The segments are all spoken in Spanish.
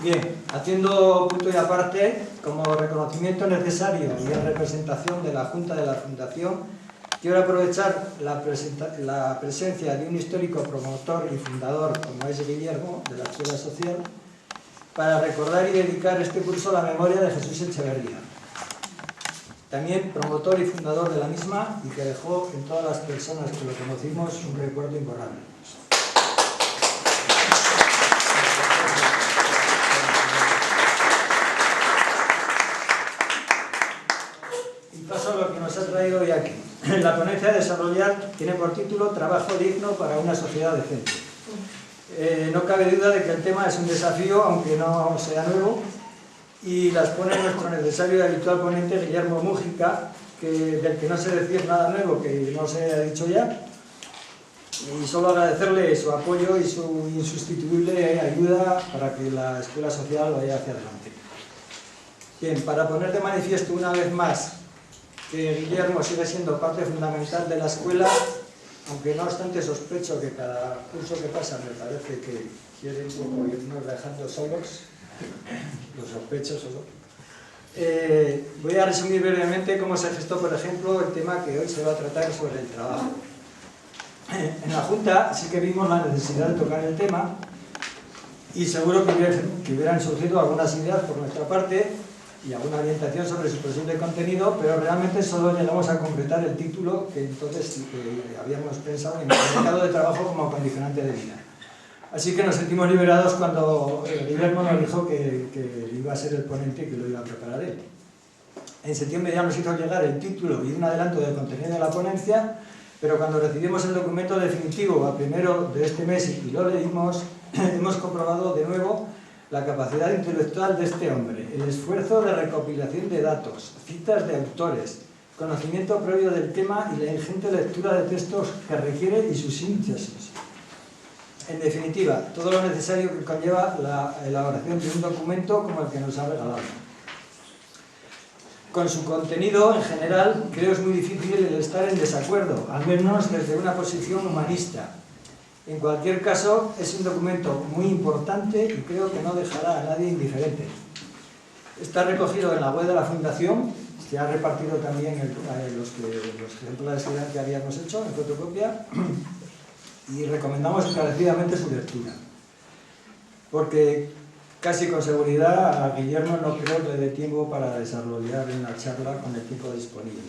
Bien, haciendo punto y aparte, como reconocimiento necesario y en representación de la Junta de la Fundación, quiero aprovechar la presencia de un histórico promotor y fundador como es Guillermo, de la Escuela Social, para recordar y dedicar este curso a la memoria de Jesús Echeverría, también promotor y fundador de la misma y que dejó en todas las personas que lo conocimos un recuerdo imborrable. Paso a lo que nos ha traído hoy aquí. La ponencia a desarrollar tiene por título Trabajo digno para una sociedad decente. No cabe duda de que el tema es un desafío, aunque no sea nuevo, y las pone nuestro necesario y habitual ponente Guillermo Mújica, del que no sé decir nada nuevo que no se haya dicho ya, y solo agradecerle su apoyo y su insustituible ayuda para que la Escuela Social vaya hacia adelante. Bien, para poner de manifiesto una vez más que Guillermo sigue siendo parte fundamental de la escuela, aunque no obstante sospecho que cada curso que pasa me parece que quiere un poco irnos dejando solos, lo sospecho solo. Voy a resumir brevemente cómo se gestó, por ejemplo, el tema que hoy se va a tratar sobre el trabajo. En la Junta sí que vimos la necesidad de tocar el tema y seguro que hubieran surgido algunas ideas por nuestra parte y alguna orientación sobre su posible contenido, pero realmente solo llegamos a concretar el título que entonces habíamos pensado en el mercado de trabajo como condicionante de vida. Así que nos sentimos liberados cuando Guillermo nos dijo que iba a ser el ponente y que lo iba a preparar él. En septiembre ya nos hizo llegar el título y un adelanto del contenido de la ponencia, pero cuando recibimos el documento definitivo a primero de este mes y lo leímos, hemos comprobado de nuevo la capacidad intelectual de este hombre, el esfuerzo de recopilación de datos, citas de autores, conocimiento previo del tema y la ingente lectura de textos que requiere y su síntesis. En definitiva, todo lo necesario que conlleva la elaboración de un documento como el que nos ha regalado. Con su contenido, en general, creo es muy difícil el estar en desacuerdo, al menos desde una posición humanista. En cualquier caso, es un documento muy importante y creo que no dejará a nadie indiferente. Está recogido en la web de la Fundación, se ha repartido también los ejemplares que habíamos hecho en fotocopia y recomendamos encarecidamente su lectura. Porque casi con seguridad a Guillermo no creo que le dé tiempo para desarrollar una charla con el tiempo disponible.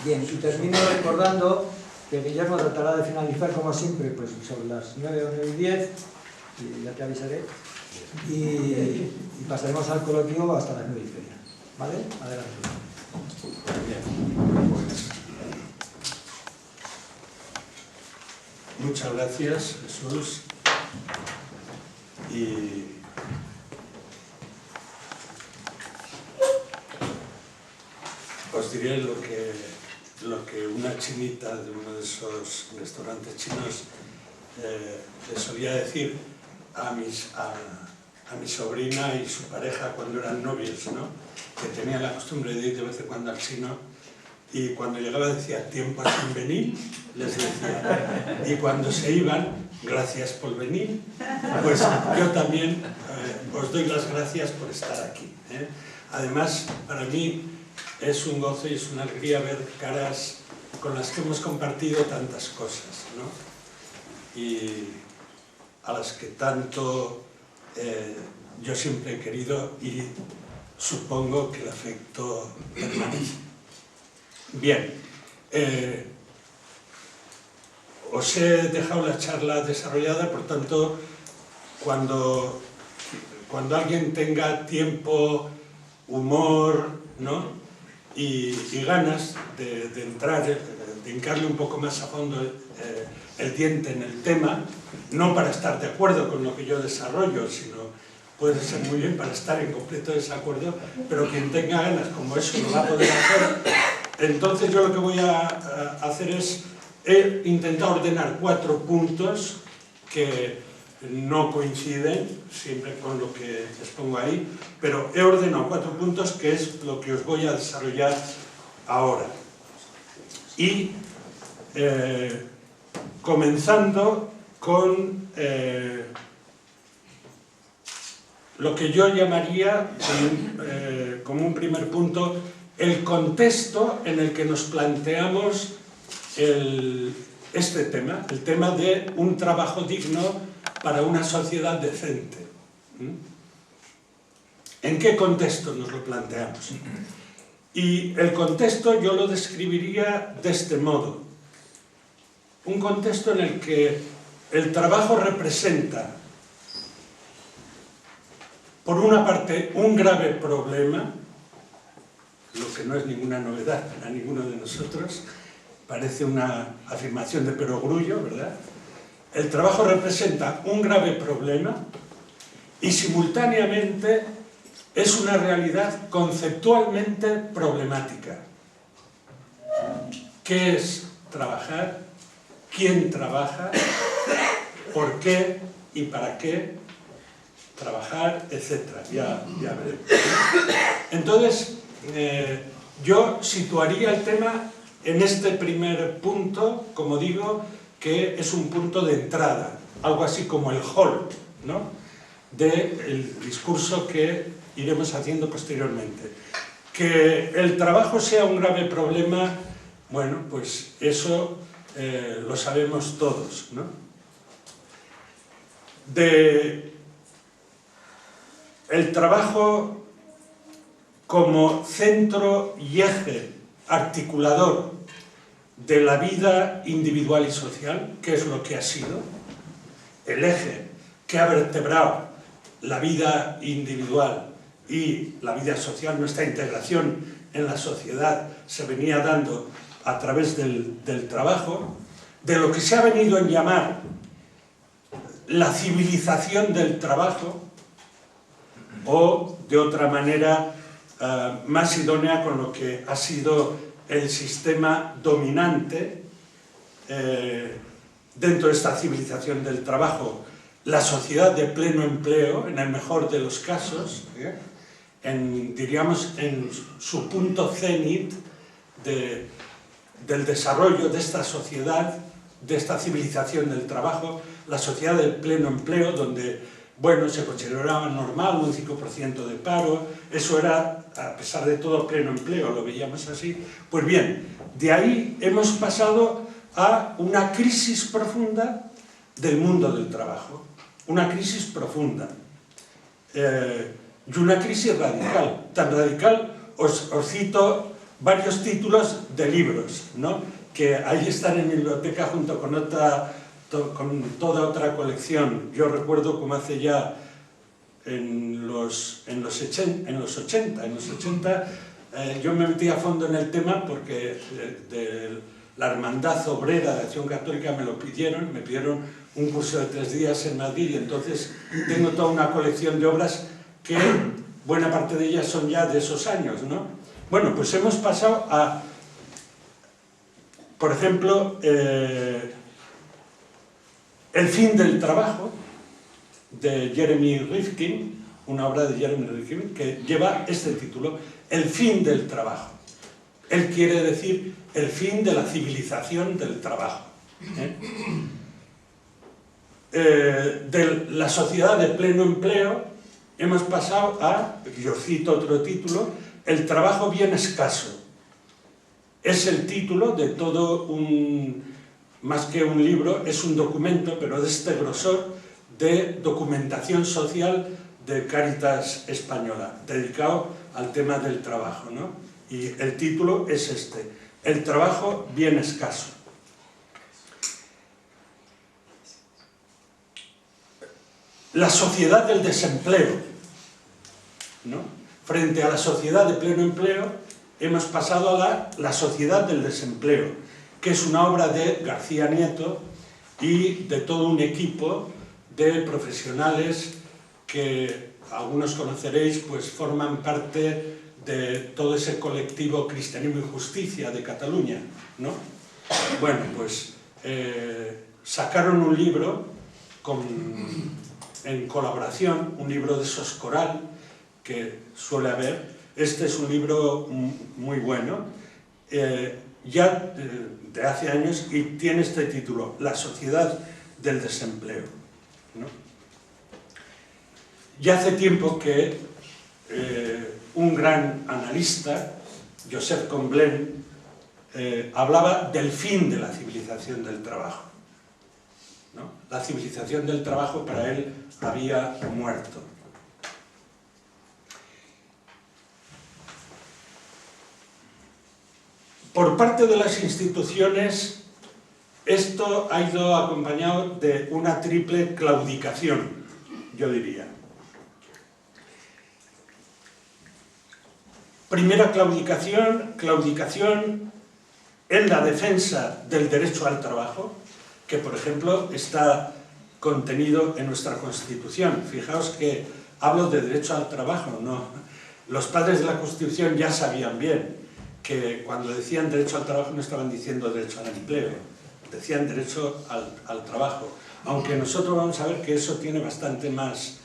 Bien, y termino recordando que Guillermo tratará de finalizar, como siempre, pues sobre las 9 o 9 y 10, y ya te avisaré, y pasaremos al coloquio hasta las 9 y media. ¿Vale? Adelante. Bien. Muchas gracias, Jesús. Y os diré lo que una chinita de uno de esos restaurantes chinos le solía decir a mi sobrina y su pareja cuando eran novios, ¿no? Que tenían la costumbre de ir de vez en cuando al chino y cuando llegaba decía tiempo sin venir, les decía, y cuando se iban, gracias por venir. Pues yo también os doy las gracias por estar aquí, ¿eh? Además, para mí es un gozo y es una alegría ver caras con las que hemos compartido tantas cosas, ¿no? Y a las que tanto yo siempre he querido y supongo que el afecto permanece. Bien, os he dejado la charla desarrollada, por tanto, cuando alguien tenga tiempo, humor, ¿no? y ganas de entrar, de hincarle un poco más a fondo el diente en el tema, no para estar de acuerdo con lo que yo desarrollo, sino puede ser muy bien para estar en completo desacuerdo, pero quien tenga ganas, como eso lo va a poder hacer. Entonces yo lo que voy a hacer es intentar ordenar 4 puntos que no coinciden siempre con lo que expongo ahí, pero he ordenado 4 puntos que es lo que os voy a desarrollar ahora. Y comenzando con lo que yo llamaría, como un primer punto, el contexto en el que nos planteamos este tema, el tema de un trabajo digno para una sociedad decente. ¿En qué contexto nos lo planteamos? Y el contexto yo lo describiría de este modo. Un contexto en el que el trabajo representa, por una parte, un grave problema, lo que no es ninguna novedad para ninguno de nosotros, parece una afirmación de perogrullo, ¿verdad? El trabajo representa un grave problema y simultáneamente es una realidad conceptualmente problemática. ¿Qué es trabajar? ¿Quién trabaja? ¿Por qué? ¿Y para qué? Trabajar, etcétera. Ya veremos. Entonces, yo situaría el tema en este primer punto, como digo, que es un punto de entrada, algo así como el hall, ¿no?, del discurso que iremos haciendo posteriormente. Que el trabajo sea un grave problema, bueno, pues eso lo sabemos todos, ¿no? El trabajo como centro y eje articulador de la vida individual y social, que es lo que ha sido, el eje que ha vertebrado la vida individual y la vida social, nuestra integración en la sociedad se venía dando a través del trabajo, de lo que se ha venido a llamar la civilización del trabajo, o de otra manera más idónea, con lo que ha sido el sistema dominante dentro de esta civilización del trabajo, la sociedad de pleno empleo, en el mejor de los casos, diríamos en su punto cenit del desarrollo de esta sociedad, de esta civilización del trabajo, la sociedad del pleno empleo, donde, bueno, se consideraba normal un 5% de paro, eso era, a pesar de todo, pleno empleo, lo veíamos así. Pues bien, de ahí hemos pasado a una crisis profunda del mundo del trabajo, una crisis profunda, y una crisis radical, tan radical, os cito varios títulos de libros, ¿no?, que ahí están en mi biblioteca junto con toda otra colección. Yo recuerdo como hace ya en los 80 yo me metí a fondo en el tema porque de la Hermandad Obrera de Acción Católica me pidieron un curso de 3 días en Madrid, y entonces tengo toda una colección de obras que buena parte de ellas son ya de esos años, ¿no? Bueno, pues hemos pasado a, por ejemplo, El fin del trabajo, de Jeremy Rifkin, una obra de Jeremy Rifkin que lleva este título, El fin del trabajo. Él quiere decir el fin de la civilización del trabajo. De la sociedad de pleno empleo hemos pasado a, yo cito otro título, El trabajo bien escaso. Es el título de todo más que un libro, es un documento, pero de este grosor, de documentación social de Cáritas Española, dedicado al tema del trabajo, ¿no? Y el título es este, El trabajo bien escaso. La sociedad del desempleo, ¿no? Frente a la sociedad de pleno empleo, hemos pasado a la sociedad del desempleo, que es una obra de García Nieto y de todo un equipo de profesionales que algunos conoceréis, pues forman parte de todo ese colectivo Cristianismo y Justicia de Cataluña, ¿no? Bueno, pues sacaron un libro en colaboración, un libro de esos coral que suele haber. Este es un libro muy bueno, ya de hace años, y tiene este título, La sociedad del desempleo, ¿no? Ya hace tiempo que un gran analista, Joseph Comblaine, hablaba del fin de la civilización del trabajo, ¿no? La civilización del trabajo para él había muerto. Por parte de las instituciones, esto ha ido acompañado de una triple claudicación, yo diría. Primera claudicación en la defensa del derecho al trabajo, que por ejemplo está contenido en nuestra Constitución. Fijaos que hablo de derecho al trabajo, no. Los padres de la Constitución ya sabían bien que cuando decían derecho al trabajo no estaban diciendo derecho al empleo, decían derecho al trabajo. Aunque nosotros vamos a ver que eso tiene bastante más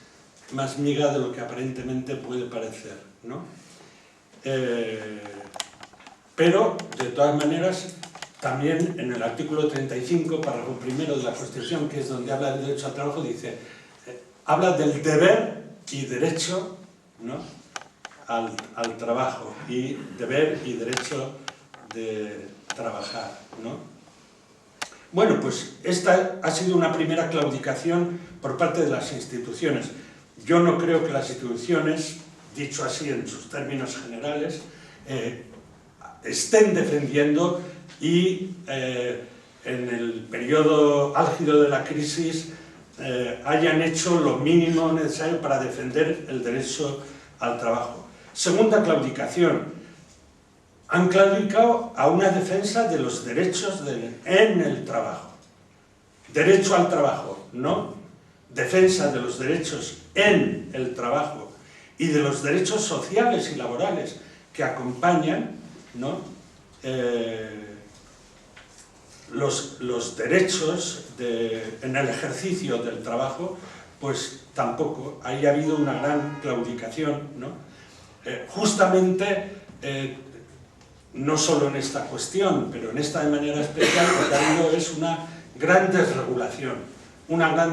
miga de lo que aparentemente puede parecer, ¿no? Pero, de todas maneras, también en el artículo 35, párrafo primero de la Constitución, que es donde habla del derecho al trabajo, dice, habla del deber y derecho, ¿no?, al trabajo, y deber y derecho de trabajar, ¿no? Bueno, pues esta ha sido una primera claudicación por parte de las instituciones. Yo no creo que las instituciones, dicho así en sus términos generales, estén defendiendo y en el periodo álgido de la crisis hayan hecho lo mínimo necesario para defender el derecho al trabajo. Segunda claudicación, han claudicado a una defensa de los derechos en el trabajo. Derecho al trabajo, no. Defensa de los derechos en el trabajo y de los derechos sociales y laborales que acompañan, ¿no?, los derechos en el ejercicio del trabajo, pues tampoco. Ahí ha habido una gran claudicación, ¿no? Justamente, no solo en esta cuestión, pero en esta de manera especial, lo que ha habido es una gran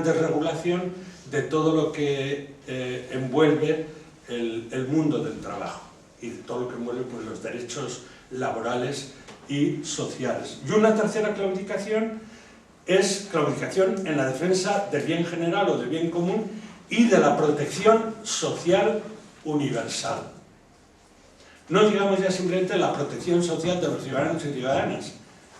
desregulación de todo lo que envuelve el mundo del trabajo y de todo lo que envuelve, pues, los derechos laborales y sociales. Y una tercera claudicación es claudicación en la defensa del bien general o del bien común y de la protección social universal. No digamos ya simplemente la protección social de los ciudadanos y ciudadanas,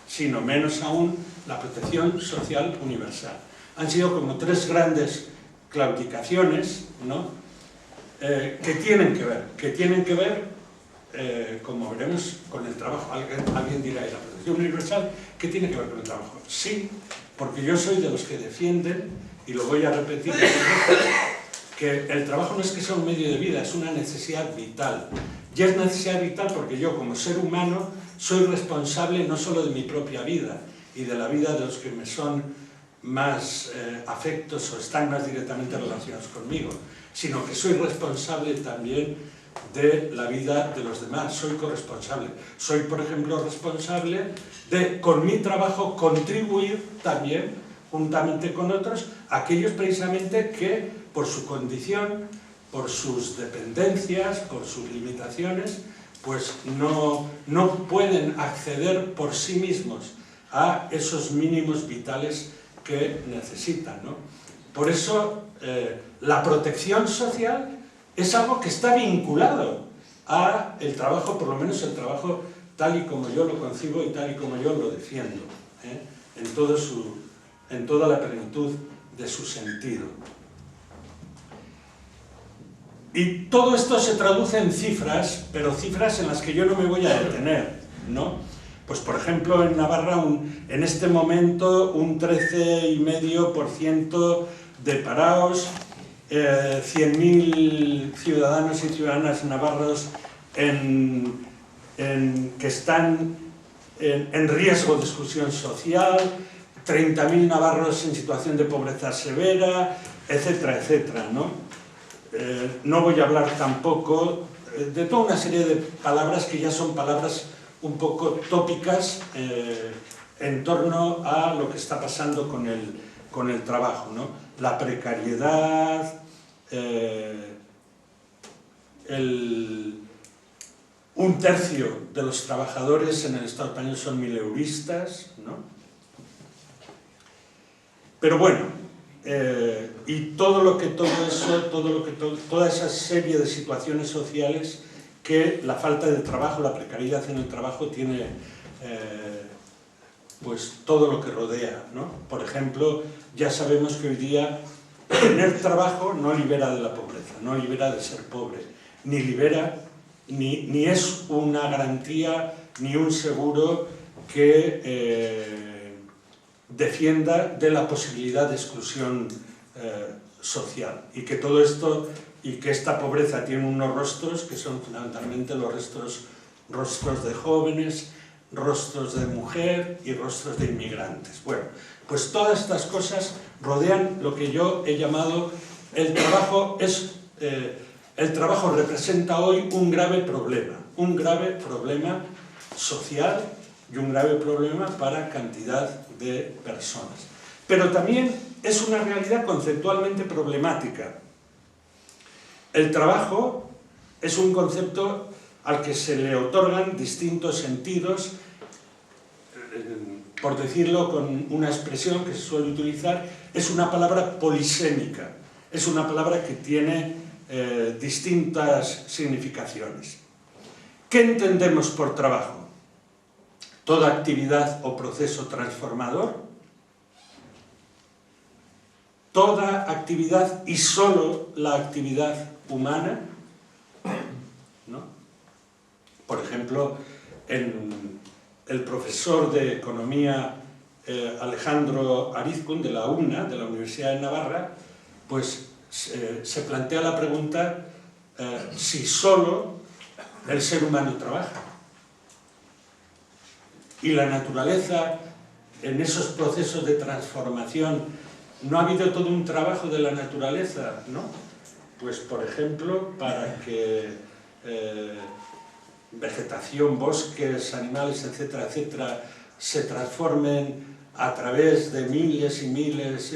sino menos aún la protección social universal. Han sido como tres grandes claudicaciones, ¿no?, que tienen que ver, como veremos, con el trabajo. Alguien dirá, ¿y la protección universal qué tiene que ver con el trabajo? Sí, porque yo soy de los que defienden, y lo voy a repetir, que el trabajo no es que sea un medio de vida, es una necesidad vital. Y es necesidad vital porque yo, como ser humano, soy responsable no solo de mi propia vida y de la vida de los que me son más afectos o están más directamente relacionados conmigo, sino que soy responsable también de la vida de los demás, soy corresponsable. Soy, por ejemplo, responsable de, con mi trabajo, contribuir también, juntamente con otros, a aquellos precisamente que, por su condición, por sus dependencias, por sus limitaciones, pues no pueden acceder por sí mismos a esos mínimos vitales que necesitan, ¿no? Por eso la protección social es algo que está vinculado a el trabajo, por lo menos el trabajo tal y como yo lo concibo y tal y como yo lo defiendo, en toda la plenitud de su sentido. Y todo esto se traduce en cifras, pero cifras en las que yo no me voy a detener, ¿no? Pues, por ejemplo, en Navarra, en este momento, un 13,5% de parados, 100.000 ciudadanos y ciudadanas navarros que están en riesgo de exclusión social, 30.000 navarros en situación de pobreza severa, etcétera, etcétera, ¿no? No voy a hablar tampoco de toda una serie de palabras que ya son palabras un poco tópicas en torno a lo que está pasando con el trabajo, ¿no? La precariedad, un tercio de los trabajadores en el Estado español son mileuristas, ¿no? Pero bueno, y toda esa serie de situaciones sociales que la falta de trabajo, la precariedad en el trabajo tiene pues todo lo que rodea, ¿no? Por ejemplo, ya sabemos que hoy día tener trabajo no libera de la pobreza, no libera de ser pobre, ni es una garantía ni un seguro que defienda de la posibilidad de exclusión social, y que todo esto y que esta pobreza tiene unos rostros que son fundamentalmente los rostros de jóvenes, rostros de mujer y rostros de inmigrantes. Bueno, pues todas estas cosas rodean lo que yo he llamado el trabajo. El trabajo representa hoy un grave problema social y un grave problema para cantidad de personas. Pero también es una realidad conceptualmente problemática. El trabajo es un concepto al que se le otorgan distintos sentidos. Por decirlo con una expresión que se suele utilizar, es una palabra polisémica, es una palabra que tiene distintas significaciones. ¿Qué entendemos por trabajo? ¿Toda actividad o proceso transformador? ¿Toda actividad y solo la actividad humana? ¿No? Por ejemplo, el profesor de Economía Alejandro Arizkun, de la UNA, de la Universidad de Navarra, pues se plantea la pregunta si solo el ser humano trabaja. Y la naturaleza, en esos procesos de transformación, ¿no ha habido todo un trabajo de la naturaleza, ¿no? Pues, por ejemplo, para que vegetación, bosques, animales, etcétera, etcétera, se transformen a través de miles y miles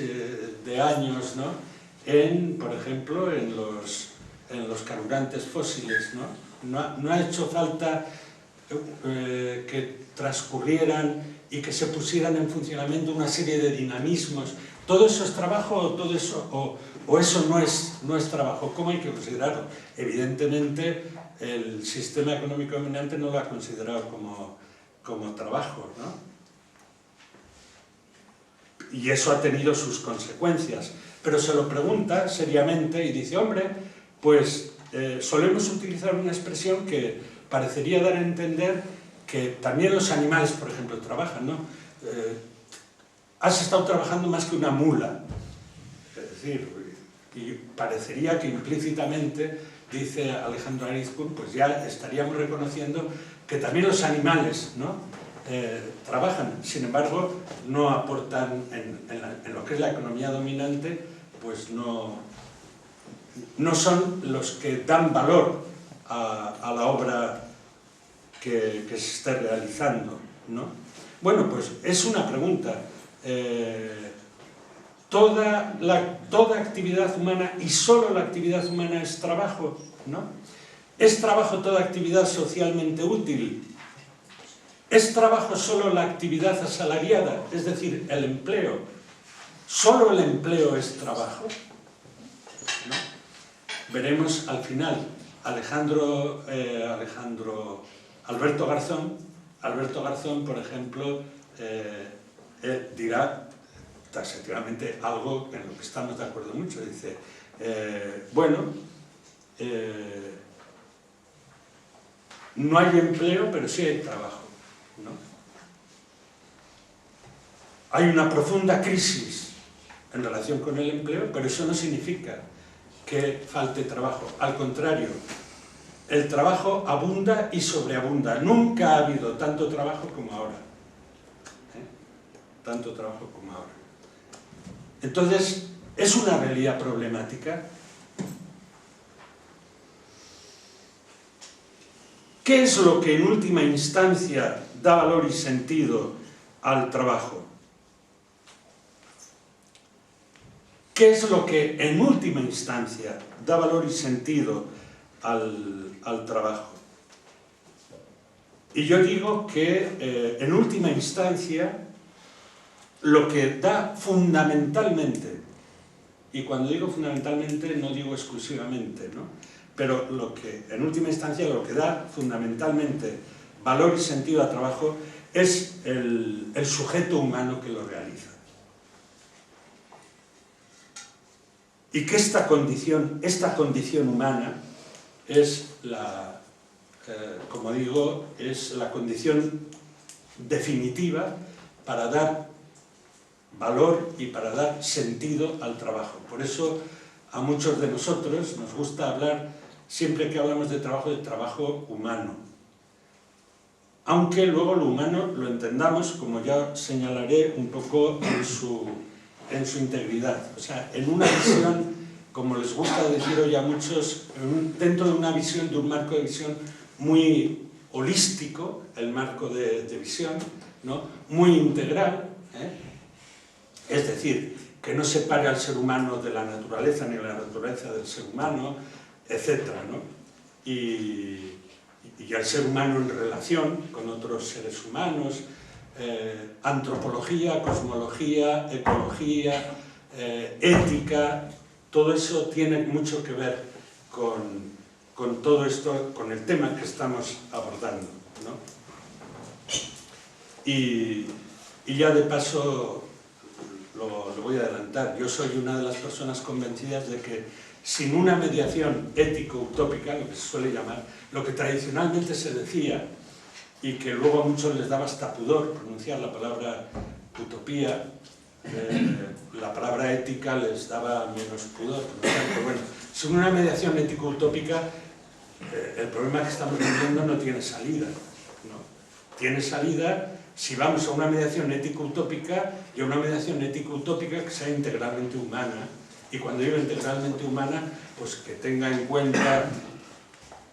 de años, ¿no? Por ejemplo, en los carburantes fósiles, ¿no? No ha hecho falta que transcurrieran y que se pusieran en funcionamiento una serie de dinamismos. ¿Todo eso es trabajo o todo eso, o eso no es trabajo? ¿Cómo hay que considerarlo? Evidentemente, el sistema económico dominante no lo ha considerado como trabajo, ¿no? Y eso ha tenido sus consecuencias. Pero se lo pregunta seriamente y dice, hombre, pues solemos utilizar una expresión que parecería dar a entender que también los animales, por ejemplo, trabajan, ¿no? Has estado trabajando más que una mula. Es decir, y parecería que implícitamente, dice Alejandro Arizkun, pues ya estaríamos reconociendo que también los animales, ¿no? Trabajan. Sin embargo, no aportan en lo que es la economía dominante, pues no son los que dan valor a la obra que se esté realizando, ¿no? Bueno, pues es una pregunta. Toda actividad humana y solo la actividad humana es trabajo, ¿no? ¿Es trabajo toda actividad socialmente útil? ¿Es trabajo solo la actividad asalariada? Es decir, el empleo. ¿Solo el empleo es trabajo? ¿No? Veremos al final. Alberto Garzón, por ejemplo, dirá taxativamente algo en lo que estamos de acuerdo mucho. Dice, no hay empleo, pero sí hay trabajo, ¿no? Hay una profunda crisis en relación con el empleo, pero eso no significa que falte trabajo. Al contrario, el trabajo abunda y sobreabunda. Nunca ha habido tanto trabajo como ahora. Tanto trabajo como ahora. Entonces, es una realidad problemática. ¿Qué es lo que en última instancia da valor y sentido al trabajo? ¿Qué es lo que en última instancia da valor y sentido al trabajo? Y yo digo que en última instancia lo que da fundamentalmente, y cuando digo fundamentalmente no digo exclusivamente, ¿no? Pero lo que en última instancia lo que da fundamentalmente valor y sentido al trabajo es el sujeto humano que lo realiza. Y que esta condición humana es como digo, es la condición definitiva para dar valor y para dar sentido al trabajo. Por eso a muchos de nosotros nos gusta hablar, siempre que hablamos de trabajo humano. Aunque luego lo humano lo entendamos, como ya señalaré, un poco en su integridad. O sea, en una visión, como les gusta decir hoy a muchos, dentro de una visión, de un marco de visión muy holístico, el marco de visión, ¿no? Muy integral, es decir, que no separe al ser humano de la naturaleza, ni la naturaleza del ser humano, etc., ¿no? Y al ser humano en relación con otros seres humanos, antropología, cosmología, ecología, ética, todo eso tiene mucho que ver con todo esto, con el tema que estamos abordando, ¿no? Y ya de paso lo voy a adelantar. Yo soy una de las personas convencidas de que sin una mediación ético-utópica, lo que se suele llamar, lo que tradicionalmente se decía, y que luego a muchos les daba hasta pudor pronunciar la palabra utopía, la palabra ética les daba menos pudor. Pero bueno, sin una mediación ético-utópica, el problema que estamos viviendo no tiene salida, ¿no? Tiene salida si vamos a una mediación ético-utópica, y a una mediación ético-utópica que sea integralmente humana. Y cuando digo integralmente humana, pues que tenga en cuenta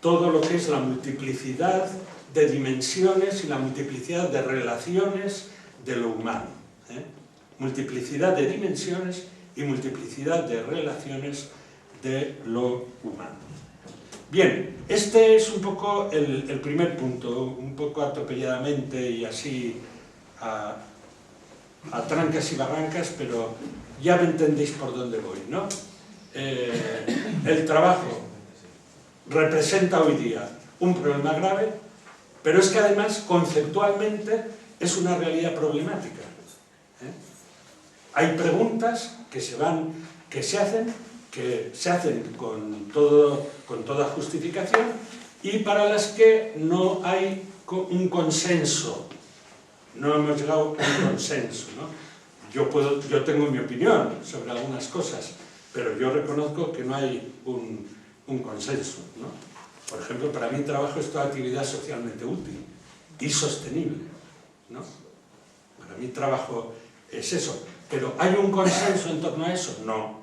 todo lo que es la multiplicidad de dimensiones y la multiplicidad de relaciones de lo humano, multiplicidad de dimensiones y multiplicidad de relaciones de lo humano. Bien, este es un poco el primer punto, un poco atropelladamente y así a trancas y barrancas, pero ya me entendéis por dónde voy, ¿no? El trabajo representa hoy día un problema grave, pero es que además conceptualmente es una realidad problemática. Hay preguntas que se hacen con toda justificación y para las que no hay un consenso, no hemos llegado a un consenso, ¿no? Yo tengo mi opinión sobre algunas cosas, pero yo reconozco que no hay un consenso, ¿no? Por ejemplo, para mí el trabajo es toda actividad socialmente útil y sostenible, ¿no? Para mí el trabajo es eso. ¿Pero hay un consenso en torno a eso? No.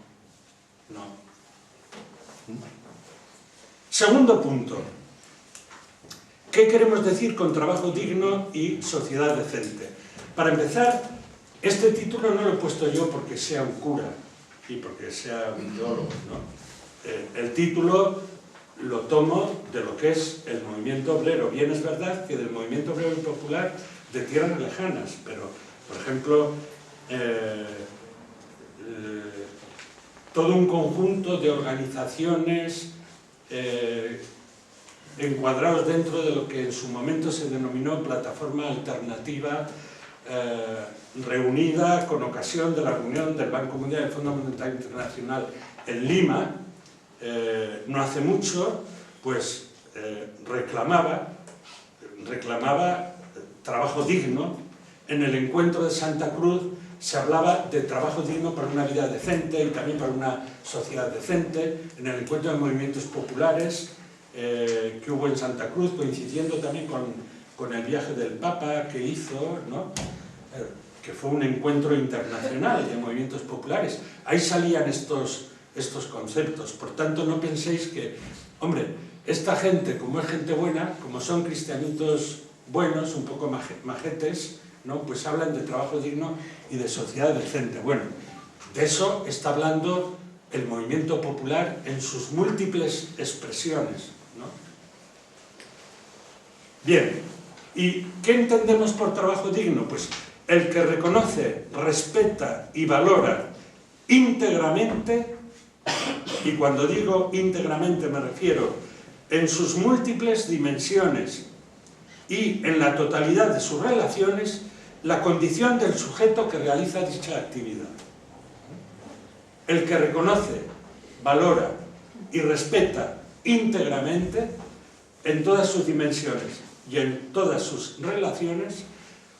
Segundo punto. ¿Qué queremos decir con trabajo digno y sociedad decente? Para empezar, este título no lo he puesto yo porque sea un cura y porque sea un teólogo, ¿no? El título lo tomo de lo que es el movimiento obrero. Bien es verdad que del movimiento obrero y popular de tierras lejanas, pero, por ejemplo, todo un conjunto de organizaciones encuadrados dentro de lo que en su momento se denominó plataforma alternativa reunida con ocasión de la reunión del Banco Mundial y del Fondo Monetario Internacional en Lima, no hace mucho, pues reclamaba trabajo digno. En el encuentro de Santa Cruz se hablaba de trabajo digno para una vida decente y también para una sociedad decente. En el encuentro de movimientos populares que hubo en Santa Cruz, coincidiendo también con el viaje del Papa que hizo, ¿no? Que fue un encuentro internacional de movimientos populares. Ahí salían estos conceptos. Por tanto, no penséis que, hombre, esta gente, como es gente buena, como son cristianitos buenos, un poco majetes, ¿no? Pues hablan de trabajo digno y de sociedad decente. Bueno, De eso está hablando el movimiento popular en sus múltiples expresiones, ¿no? Bien, ¿y qué entendemos por trabajo digno? Pues el que reconoce, respeta y valora íntegramente, y cuando digo íntegramente me refiero en sus múltiples dimensiones y en la totalidad de sus relaciones, la condición del sujeto que realiza dicha actividad. El que reconoce, valora y respeta íntegramente en todas sus dimensiones y en todas sus relaciones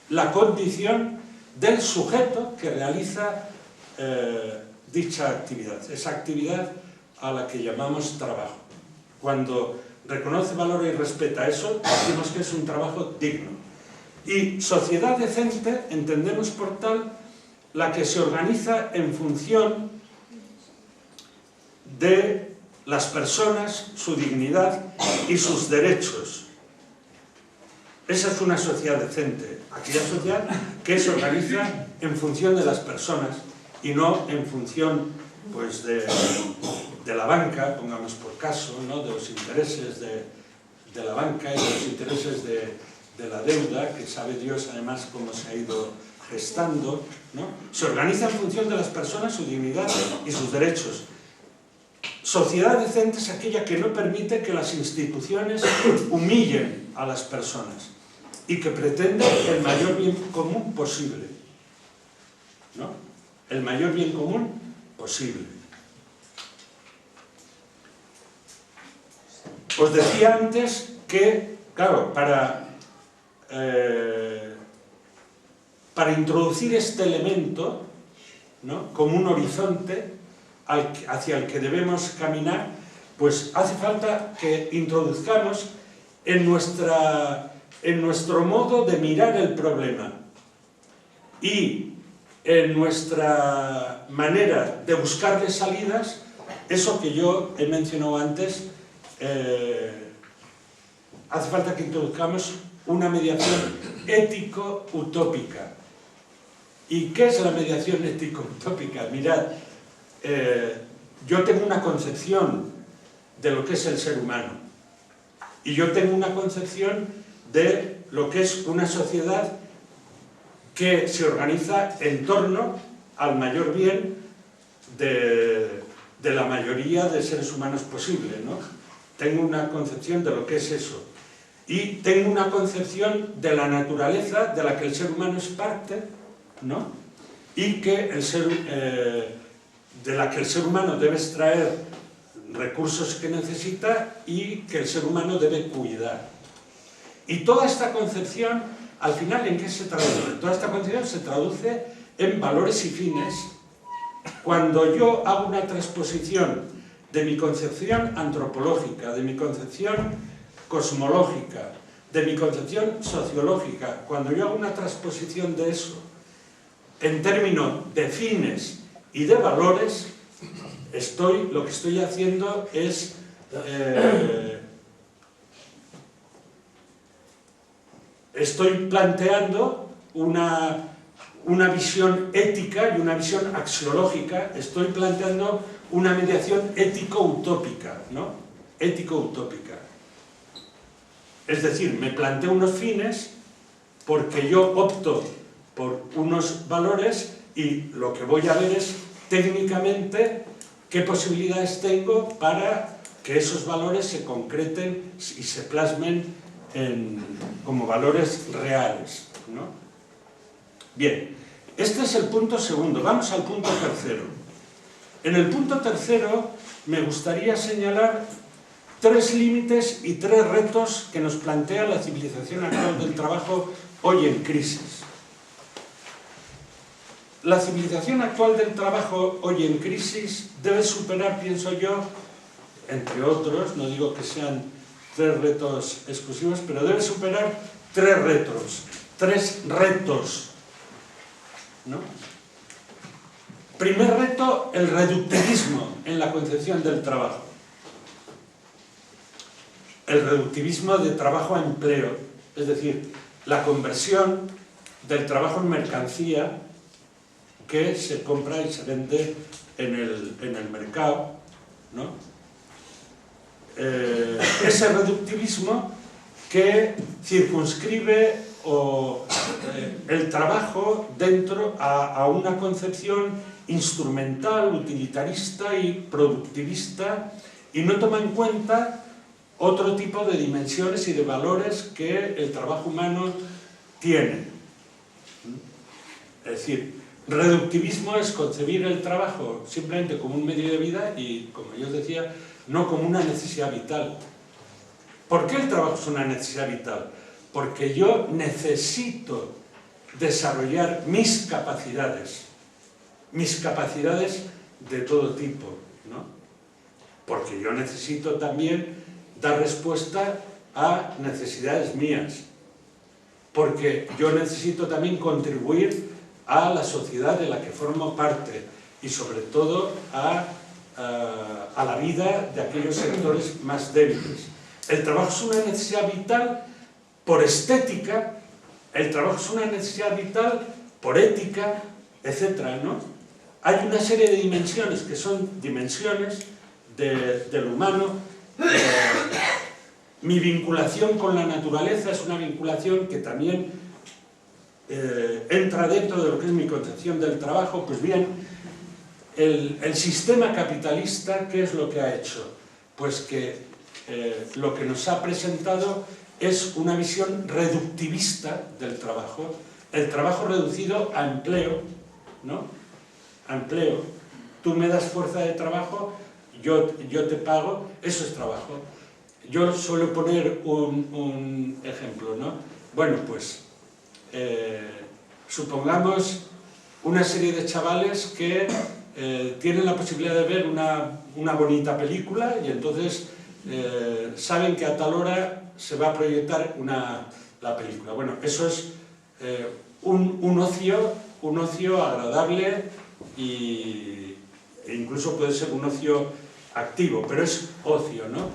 la condición del sujeto que realiza dicha actividad, esa actividad a la que llamamos trabajo. Cuando reconoce, valora y respeta eso, decimos que es un trabajo digno. Y sociedad decente entendemos por tal la que se organiza en función de las personas, su dignidad y sus derechos. Esa es una sociedad decente, aquella sociedad que se organiza en función de las personas y no en función, pues, de la banca, pongamos por caso, ¿no? De los intereses de la banca y de los intereses de la deuda, que sabe Dios además cómo se ha ido gestando, ¿no? Se organiza en función de las personas, su dignidad y sus derechos. Sociedad decente es aquella que no permite que las instituciones humillen a las personas y que pretende el mayor bien común posible, ¿no? El mayor bien común posible. Os decía antes que, claro, para introducir este elemento, ¿no?, como un horizonte hacia el que debemos caminar, pues hace falta que introduzcamos en nuestro modo de mirar el problema y en nuestra manera de buscarle salidas, eso que yo he mencionado antes. Hace falta que introduzcamos una mediación ético-utópica. ¿Y qué es la mediación ético-utópica? Mirad, yo tengo una concepción de lo que es el ser humano y yo tengo una concepción de lo que es una sociedad que se organiza en torno al mayor bien de la mayoría de seres humanos posible, ¿no? Tengo una concepción de lo que es eso. Y tengo una concepción de la naturaleza de la que el ser humano es parte, ¿no? Y que de la que el ser humano debe extraer recursos que necesita y que el ser humano debe cuidar. Y toda esta concepción, al final, ¿en qué se traduce? Toda esta concepción se traduce en valores y fines. Cuando yo hago una transposición de mi concepción antropológica, de mi concepción cosmológica, de mi concepción sociológica, cuando yo hago una transposición de eso en términos de fines y de valores, lo que estoy haciendo es estoy planteando una visión ética y una visión axiológica, estoy planteando una mediación ético-utópica, ¿no? Ético-utópica. Es decir, me planteo unos fines porque yo opto por unos valores y lo que voy a ver es técnicamente qué posibilidades tengo para que esos valores se concreten y se plasmen como valores reales, ¿no? Bien, este es el punto segundo. Vamos al punto tercero. En el punto tercero me gustaría señalar 3 límites y 3 retos que nos plantea la civilización actual del trabajo hoy en crisis. La civilización actual del trabajo hoy en crisis debe superar, pienso yo, entre otros, no digo que sean 3 retos exclusivos, pero debe superar 3 retos, ¿no? Primer reto, el reductivismo en la concepción del trabajo. El reductivismo de trabajo a empleo, es decir, la conversión del trabajo en mercancía que se compra y se vende en el mercado, ¿no? Ese reductivismo que circunscribe el trabajo dentro a una concepción instrumental, utilitarista y productivista, y no toma en cuenta otro tipo de dimensiones y de valores que el trabajo humano tiene. Es decir, reductivismo es concebir el trabajo simplemente como un medio de vida y, como yo os decía, no como una necesidad vital. ¿Por qué el trabajo es una necesidad vital? Porque yo necesito desarrollar mis capacidades de todo tipo, ¿no? Porque yo necesito también dar respuesta a necesidades mías, porque yo necesito también contribuir a la sociedad de la que formo parte y sobre todo a la vida de aquellos sectores más débiles. El trabajo es una necesidad vital por estética, el trabajo es una necesidad vital por ética, etc., ¿no? Hay una serie de dimensiones que son dimensiones del humano. Mi vinculación con la naturaleza es una vinculación que también entra dentro de lo que es mi concepción del trabajo. Pues bien, el sistema capitalista, ¿qué es lo que ha hecho? Pues que lo que nos ha presentado es una visión reductivista del trabajo, el trabajo reducido a empleo, ¿no? A empleo. Tú me das fuerza de trabajo, yo te pago, eso es trabajo. Yo suelo poner un ejemplo, ¿no? Bueno, pues supongamos una serie de chavales que tienen la posibilidad de ver una bonita película y entonces saben que a tal hora se va a proyectar la película. Bueno, eso es un ocio agradable e incluso puede ser un ocio activo, pero es ocio, ¿no?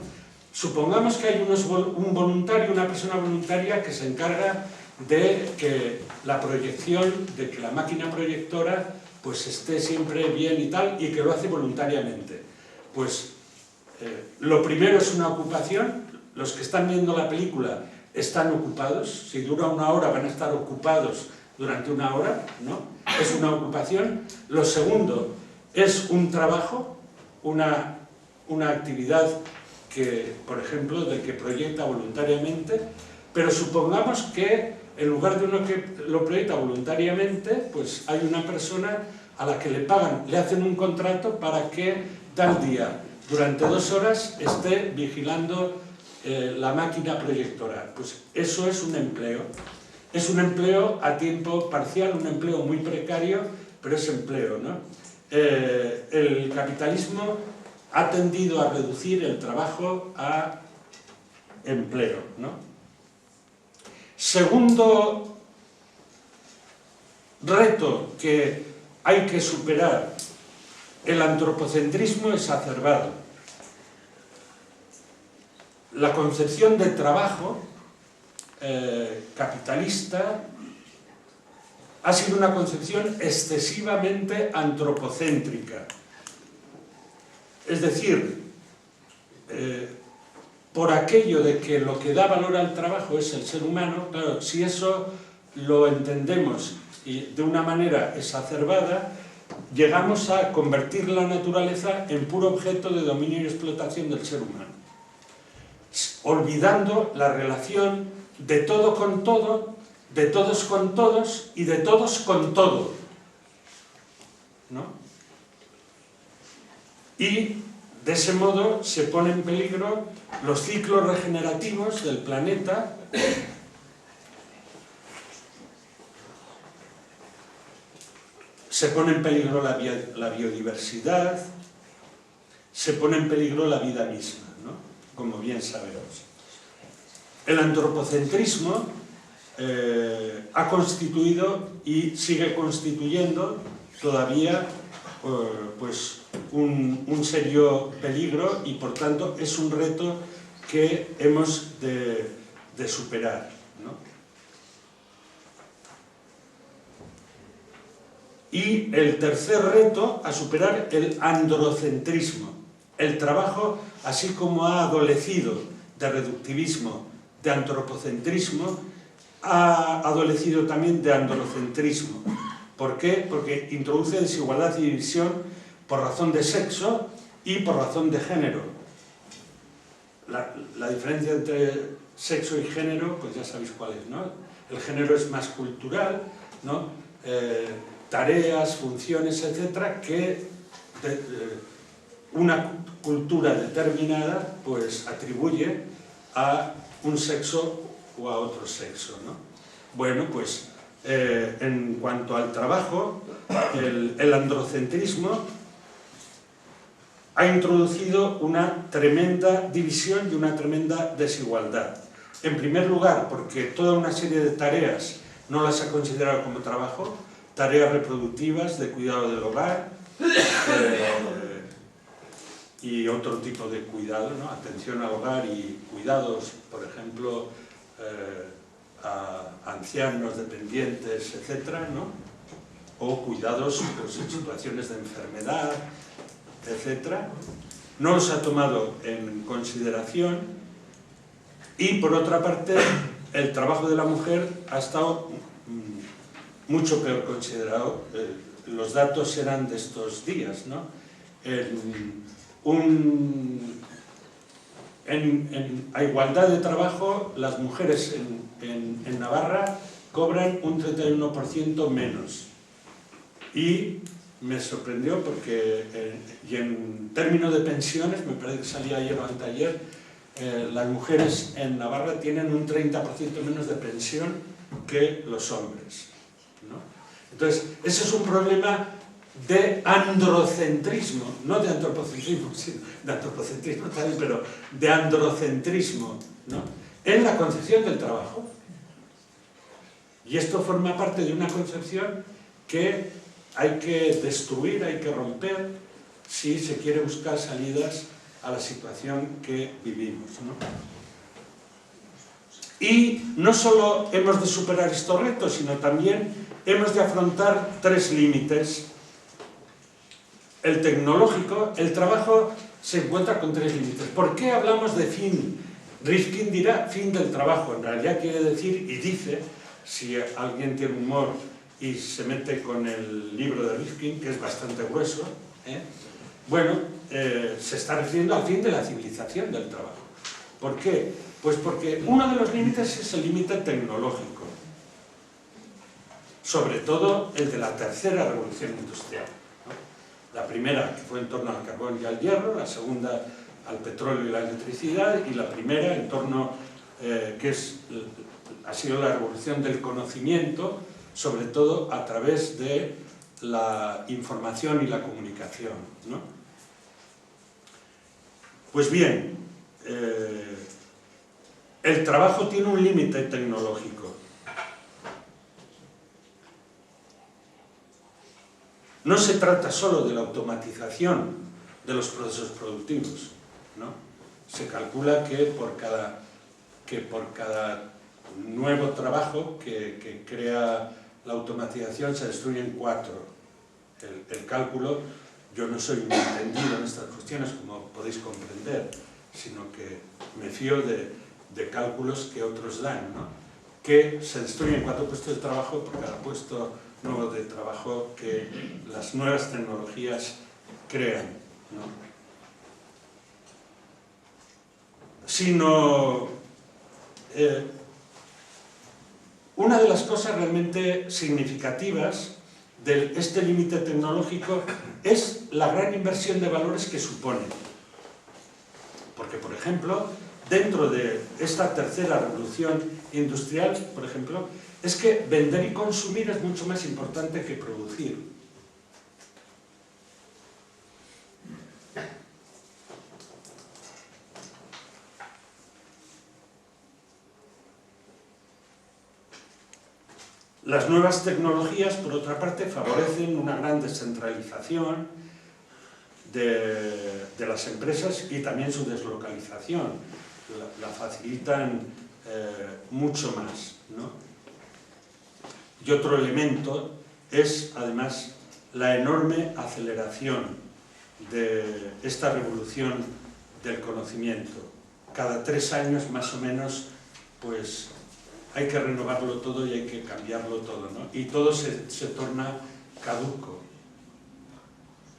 Supongamos que hay un voluntario, una persona voluntaria que se encarga de que la proyección, de que la máquina proyectora pues esté siempre bien y tal, y que lo hace voluntariamente. Pues lo primero es una ocupación. Los que están viendo la película están ocupados. Si dura 1 hora van a estar ocupados durante 1 hora, ¿no? Es una ocupación. Lo segundo es un trabajo, una actividad que, por ejemplo, del que proyecta voluntariamente, pero supongamos que en lugar de uno que lo proyecta voluntariamente, pues hay una persona a la que le pagan, le hacen un contrato para que tal día, durante 2 horas, esté vigilando la máquina proyectora. Pues eso es un empleo. Es un empleo a tiempo parcial, un empleo muy precario, pero es empleo, ¿no? El capitalismo ha tendido a reducir el trabajo a empleo, ¿no? Segundo reto que hay que superar, el antropocentrismo exacerbado. La concepción de trabajo capitalista ha sido una concepción excesivamente antropocéntrica. Es decir, por aquello de que lo que da valor al trabajo es el ser humano, claro, si eso lo entendemos de una manera exacerbada, llegamos a convertir la naturaleza en puro objeto de dominio y explotación del ser humano, olvidando la relación de todo con todo, de todos con todos y de todos con todo, ¿no? Y de ese modo se pone en peligro los ciclos regenerativos del planeta, se pone en peligro la biodiversidad, se pone en peligro la vida misma, ¿no? Como bien sabemos. El antropocentrismo ha constituido y sigue constituyendo todavía pues un serio peligro y por tanto es un reto que hemos de superar, ¿no? Y el tercer reto, a superar el androcentrismo. El trabajo, así como ha adolecido de reductivismo, de antropocentrismo, ha adolecido también de androcentrismo. ¿Por qué? Porque introduce desigualdad y división por razón de sexo y por razón de género. La diferencia entre sexo y género, pues ya sabéis cuál es, ¿no? El género es más cultural, ¿no? Tareas, funciones, etcétera, que una cultura determinada pues atribuye a un sexo o a otro sexo, ¿no? Bueno, pues en cuanto al trabajo, el androcentrismo ha introducido una tremenda división y una tremenda desigualdad. En primer lugar, porque toda una serie de tareas no las ha considerado como trabajo, tareas reproductivas, de cuidado del hogar, y otro tipo de cuidado, ¿no? Atención al hogar y cuidados, por ejemplo, a ancianos, dependientes, etcétera, ¿no? O cuidados pues, en situaciones de enfermedad, etcétera. No los ha tomado en consideración y, por otra parte, el trabajo de la mujer ha estado mucho peor considerado. Los datos eran de estos días, ¿no? A igualdad de trabajo, las mujeres en Navarra cobran un 31% menos. Y me sorprendió porque, y en términos de pensiones, me parece que salía ayer o anteayer, las mujeres en Navarra tienen un 30% menos de pensión que los hombres, ¿no? Entonces, ese es un problema de androcentrismo, no de antropocentrismo, sino de antropocentrismo también, pero de androcentrismo, ¿no? En la concepción del trabajo. Y esto forma parte de una concepción que hay que destruir, hay que romper, si se quiere buscar salidas a la situación que vivimos, ¿no? Y no solo hemos de superar estos retos, sino también hemos de afrontar tres límites. El tecnológico, el trabajo se encuentra con tres límites. ¿Por qué hablamos de fin? Rifkin dirá fin del trabajo, en realidad quiere decir, y dice, si alguien tiene humor y se mete con el libro de Rifkin, que es bastante grueso, bueno, se está refiriendo al fin de la civilización del trabajo. ¿Por qué? Pues porque uno de los límites es el límite tecnológico, sobre todo el de la tercera revolución industrial, ¿no? La primera, que fue en torno al carbón y al hierro, la segunda al petróleo y la electricidad, y la primera en torno, ha sido la revolución del conocimiento, sobre todo a través de la información y la comunicación, ¿no? Pues bien, el trabajo tiene un límite tecnológico. No se trata solo de la automatización de los procesos productivos, ¿no? Se calcula que por cada nuevo trabajo que crea la automatización se destruyen 4. El cálculo, yo no soy muy entendido en estas cuestiones, como podéis comprender, sino que me fío de cálculos que otros dan, ¿no? Que se destruyen 4 puestos de trabajo por cada puesto nuevo de trabajo que las nuevas tecnologías crean, ¿no? Sino una de las cosas realmente significativas de este límite tecnológico es la gran inversión de valores que supone. Porque, por ejemplo, dentro de esta tercera revolución industrial, por ejemplo, es que vender y consumir es mucho más importante que producir. Las nuevas tecnologías, por otra parte, favorecen una gran descentralización de las empresas y también su deslocalización. La facilitan mucho más, ¿no? Y otro elemento es, además, la enorme aceleración de esta revolución del conocimiento. Cada 3 años más o menos, pues hay que renovarlo todo y hay que cambiarlo todo, ¿no? Y todo se torna caduco.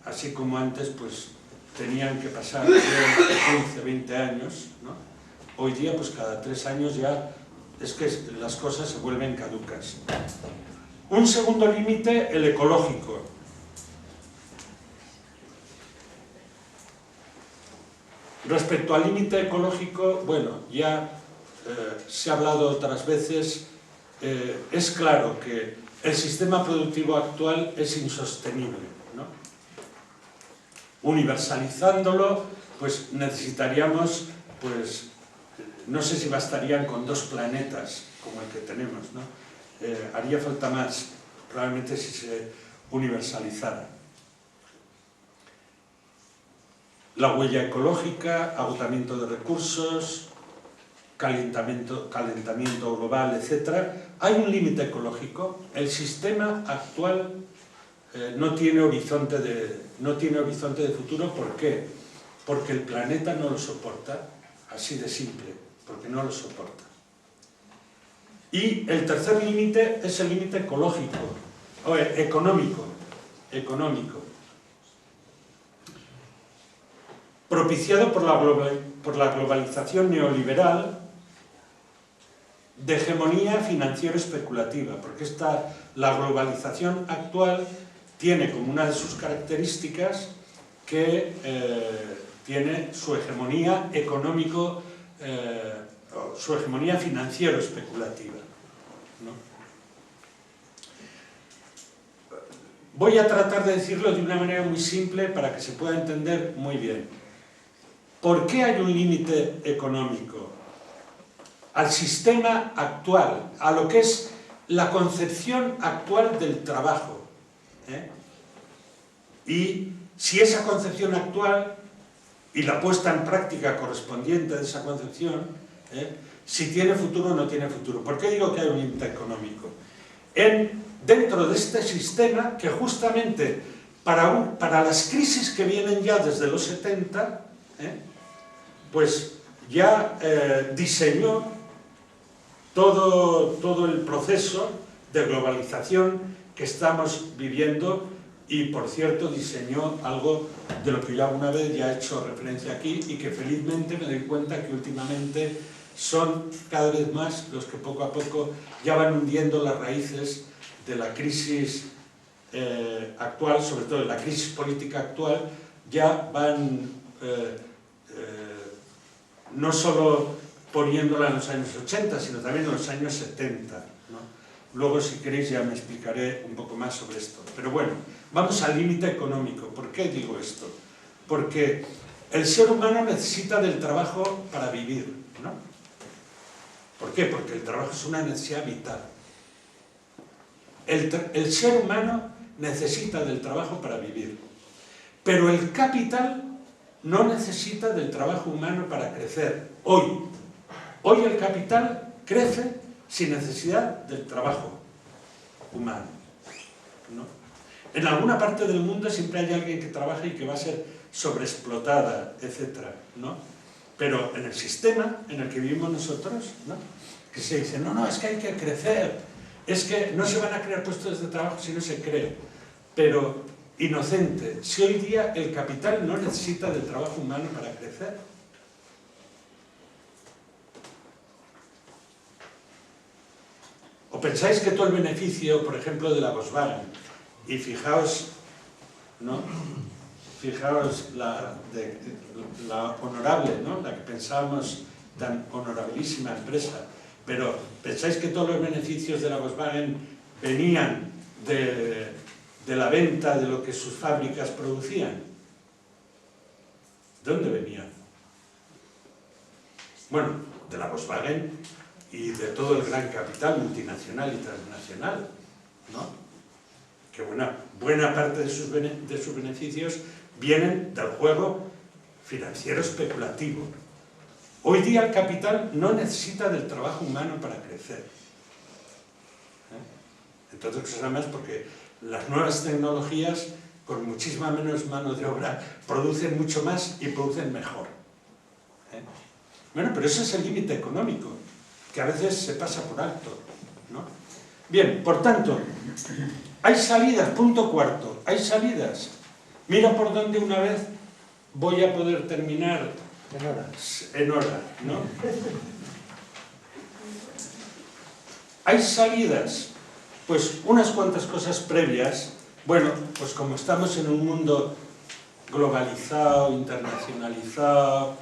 Así como antes, pues tenían que pasar 15, 20 años, ¿no? Hoy día, pues cada 3 años ya es que las cosas se vuelven caducas. Un segundo límite, el ecológico. Respecto al límite ecológico, bueno, ya se ha hablado otras veces, es claro que el sistema productivo actual es insostenible, ¿no? Universalizándolo, pues necesitaríamos, pues, no sé si bastarían con 2 planetas como el que tenemos, ¿no? Haría falta más, probablemente, si se universalizara. La huella ecológica, agotamiento de recursos, calentamiento global, etc. Hay un límite ecológico. El sistema actual no tiene horizonte de futuro. ¿Por qué? Porque el planeta no lo soporta, así de simple, porque no lo soporta. Y el tercer límite es el límite ecológico, o económico, propiciado por la globalización neoliberal de hegemonía financiero-especulativa, porque la globalización actual tiene como una de sus características que tiene su hegemonía económico, su hegemonía financiero-especulativa, ¿no? Voy a tratar de decirlo de una manera muy simple para que se pueda entender muy bien. ¿Por qué hay un límite económico? Al sistema actual, a lo que es la concepción actual del trabajo, ¿eh? Y si esa concepción actual y la puesta en práctica correspondiente de esa concepción, si tiene futuro o no tiene futuro. ¿Por qué digo que hay un límite económico? Dentro de este sistema que justamente para las crisis que vienen ya desde los 70, pues ya diseñó todo el proceso de globalización que estamos viviendo y, por cierto, diseñó algo de lo que yo alguna vez ya he hecho referencia aquí y que felizmente me doy cuenta que últimamente son cada vez más los que poco a poco ya van hundiendo las raíces de la crisis actual, sobre todo de la crisis política actual, ya van no solo poniéndola en los años 80, sino también en los años 70, ¿no? Luego, si queréis, ya me explicaré un poco más sobre esto. Pero bueno, vamos al límite económico. ¿Por qué digo esto? Porque el ser humano necesita del trabajo para vivir, ¿no? ¿Por qué? Porque el trabajo es una necesidad vital. El ser humano necesita del trabajo para vivir. Pero el capital no necesita del trabajo humano para crecer. Hoy el capital crece sin necesidad del trabajo humano, ¿no? En alguna parte del mundo siempre hay alguien que trabaja y que va a ser sobreexplotada, etc., ¿no? Pero en el sistema en el que vivimos nosotros, ¿no?, que se dice, no, es que hay que crecer, es que no se van a crear puestos de trabajo si no se cree. Pero, inocente, si hoy día el capital no necesita del trabajo humano para crecer. ¿O pensáis que todo el beneficio, por ejemplo, de la Volkswagen, y fijaos, ¿no?, fijaos la honorable, ¿no?, la que pensábamos tan honorabilísima empresa, pero pensáis que todos los beneficios de la Volkswagen venían de la venta de lo que sus fábricas producían? ¿De dónde venían? Bueno, de la Volkswagen y de todo el gran capital multinacional y transnacional, ¿no?, que buena parte de sus beneficios vienen del juego financiero especulativo. Hoy día el capital no necesita del trabajo humano para crecer, entre otras cosas más porque las nuevas tecnologías, con muchísima menos mano de obra, producen mucho más y producen mejor. Bueno, pero ese es el límite económico, que a veces se pasa por alto, ¿no? Bien, por tanto, hay salidas, punto cuarto, hay salidas. Mira por dónde una vez voy a poder terminar en hora, ¿no? Hay salidas, pues unas cuantas cosas previas. Bueno, pues como estamos en un mundo globalizado, internacionalizado,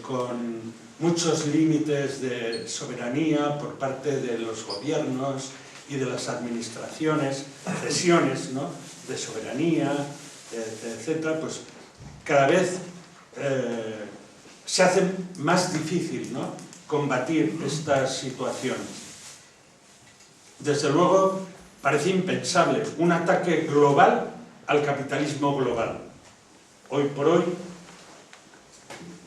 con muchos límites de soberanía por parte de los gobiernos y de las administraciones, cesiones, ¿no?, de soberanía, etcétera, pues cada vez se hace más difícil, ¿no?, combatir estas situaciones. Desde luego, parece impensable un ataque global al capitalismo global. Hoy por hoy,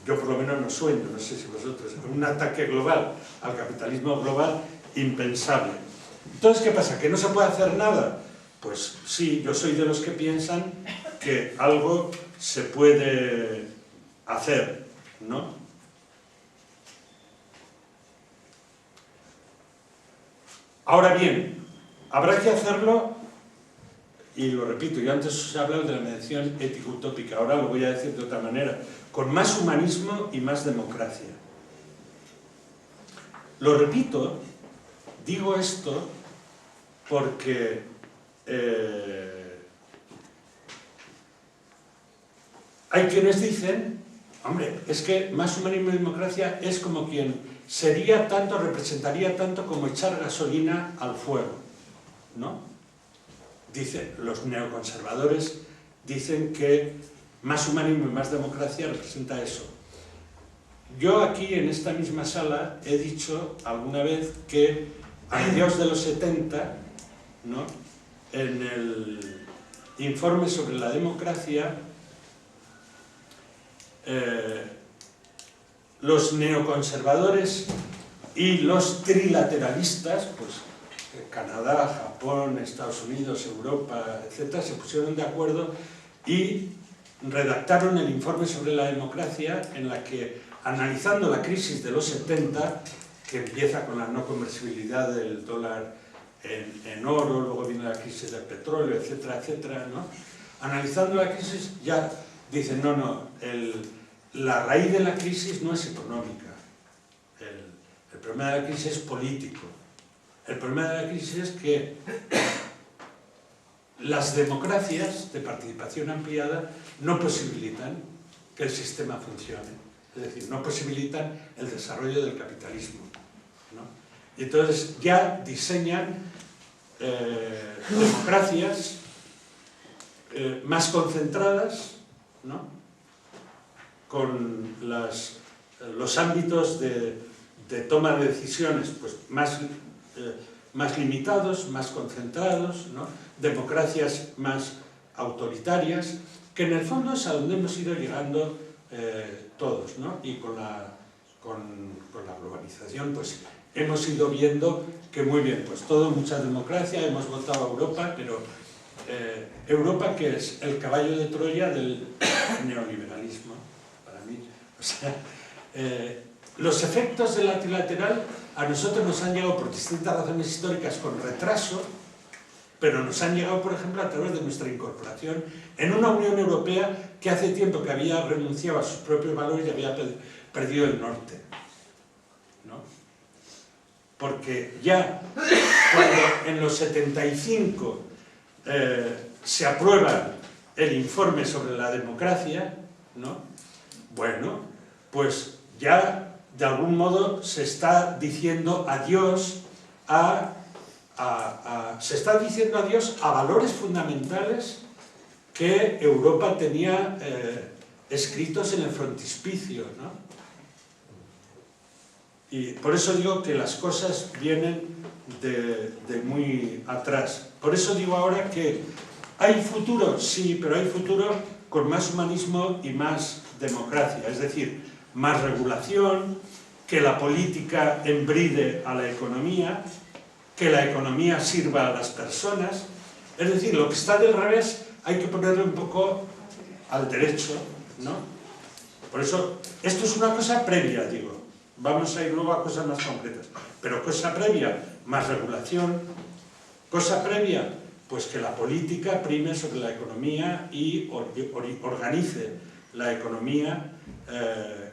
yo por lo menos no sueño, no sé si vosotros, un ataque global al capitalismo global, impensable. Entonces, ¿qué pasa? ¿Que no se puede hacer nada? Pues sí, yo soy de los que piensan que algo se puede hacer, ¿no? Ahora bien, habrá que hacerlo, y lo repito, yo antes os he hablado de la mediación ético-utópica, ahora lo voy a decir de otra manera, con más humanismo y más democracia. Lo repito, digo esto porque hay quienes dicen, hombre, es que más humanismo y democracia es como quien sería tanto, representaría tanto como echar gasolina al fuego, ¿no? Dicen, los neoconservadores dicen que más humanismo y más democracia representa eso. Yo aquí, en esta misma sala, he dicho alguna vez que a mediados de los 70, ¿no?, en el informe sobre la democracia, los neoconservadores y los trilateralistas, pues Canadá, Japón, Estados Unidos, Europa, etc., se pusieron de acuerdo y redactaron el informe sobre la democracia, en la que, analizando la crisis de los 70, que empieza con la no conversibilidad del dólar en oro, luego viene la crisis del petróleo, etcétera, etcétera, ¿no?, analizando la crisis ya dicen, no, la raíz de la crisis no es económica, el problema de la crisis es político. El problema de la crisis es que las democracias de participación ampliada no posibilitan que el sistema funcione, es decir, no posibilitan el desarrollo del capitalismo, ¿no? Y entonces ya diseñan democracias más concentradas, ¿no?, con los ámbitos de toma de decisiones pues más limitados, más concentrados, ¿no?, democracias más autoritarias, que en el fondo es a donde hemos ido llegando todos, ¿no? Y con la globalización pues hemos ido viendo que muy bien, pues todo mucha democracia, hemos votado a Europa, pero Europa, que es el caballo de Troya del neoliberalismo, para mí. O sea, los efectos de la trilateral a nosotros nos han llegado por distintas razones históricas con retraso, pero nos han llegado, por ejemplo, a través de nuestra incorporación en una Unión Europea que hace tiempo que había renunciado a sus propios valores y había perdido el norte, ¿no? Porque ya cuando en los 75 se aprueba el informe sobre la democracia, ¿no?, bueno, pues ya de algún modo se está diciendo adiós a valores fundamentales que Europa tenía escritos en el frontispicio, ¿no? Y por eso digo que las cosas vienen de muy atrás. Por eso digo ahora que hay futuro, sí, pero hay futuro con más humanismo y más democracia, es decir, más regulación, que la política embride a la economía, que la economía sirva a las personas, Es decir, lo que está del revés hay que ponerlo un poco al derecho, ¿no? Por eso, esto es una cosa previa, digo. Vamos a ir luego a cosas más concretas. Pero cosa previa, más regulación. Cosa previa, pues que la política prime sobre la economía y organice la economía.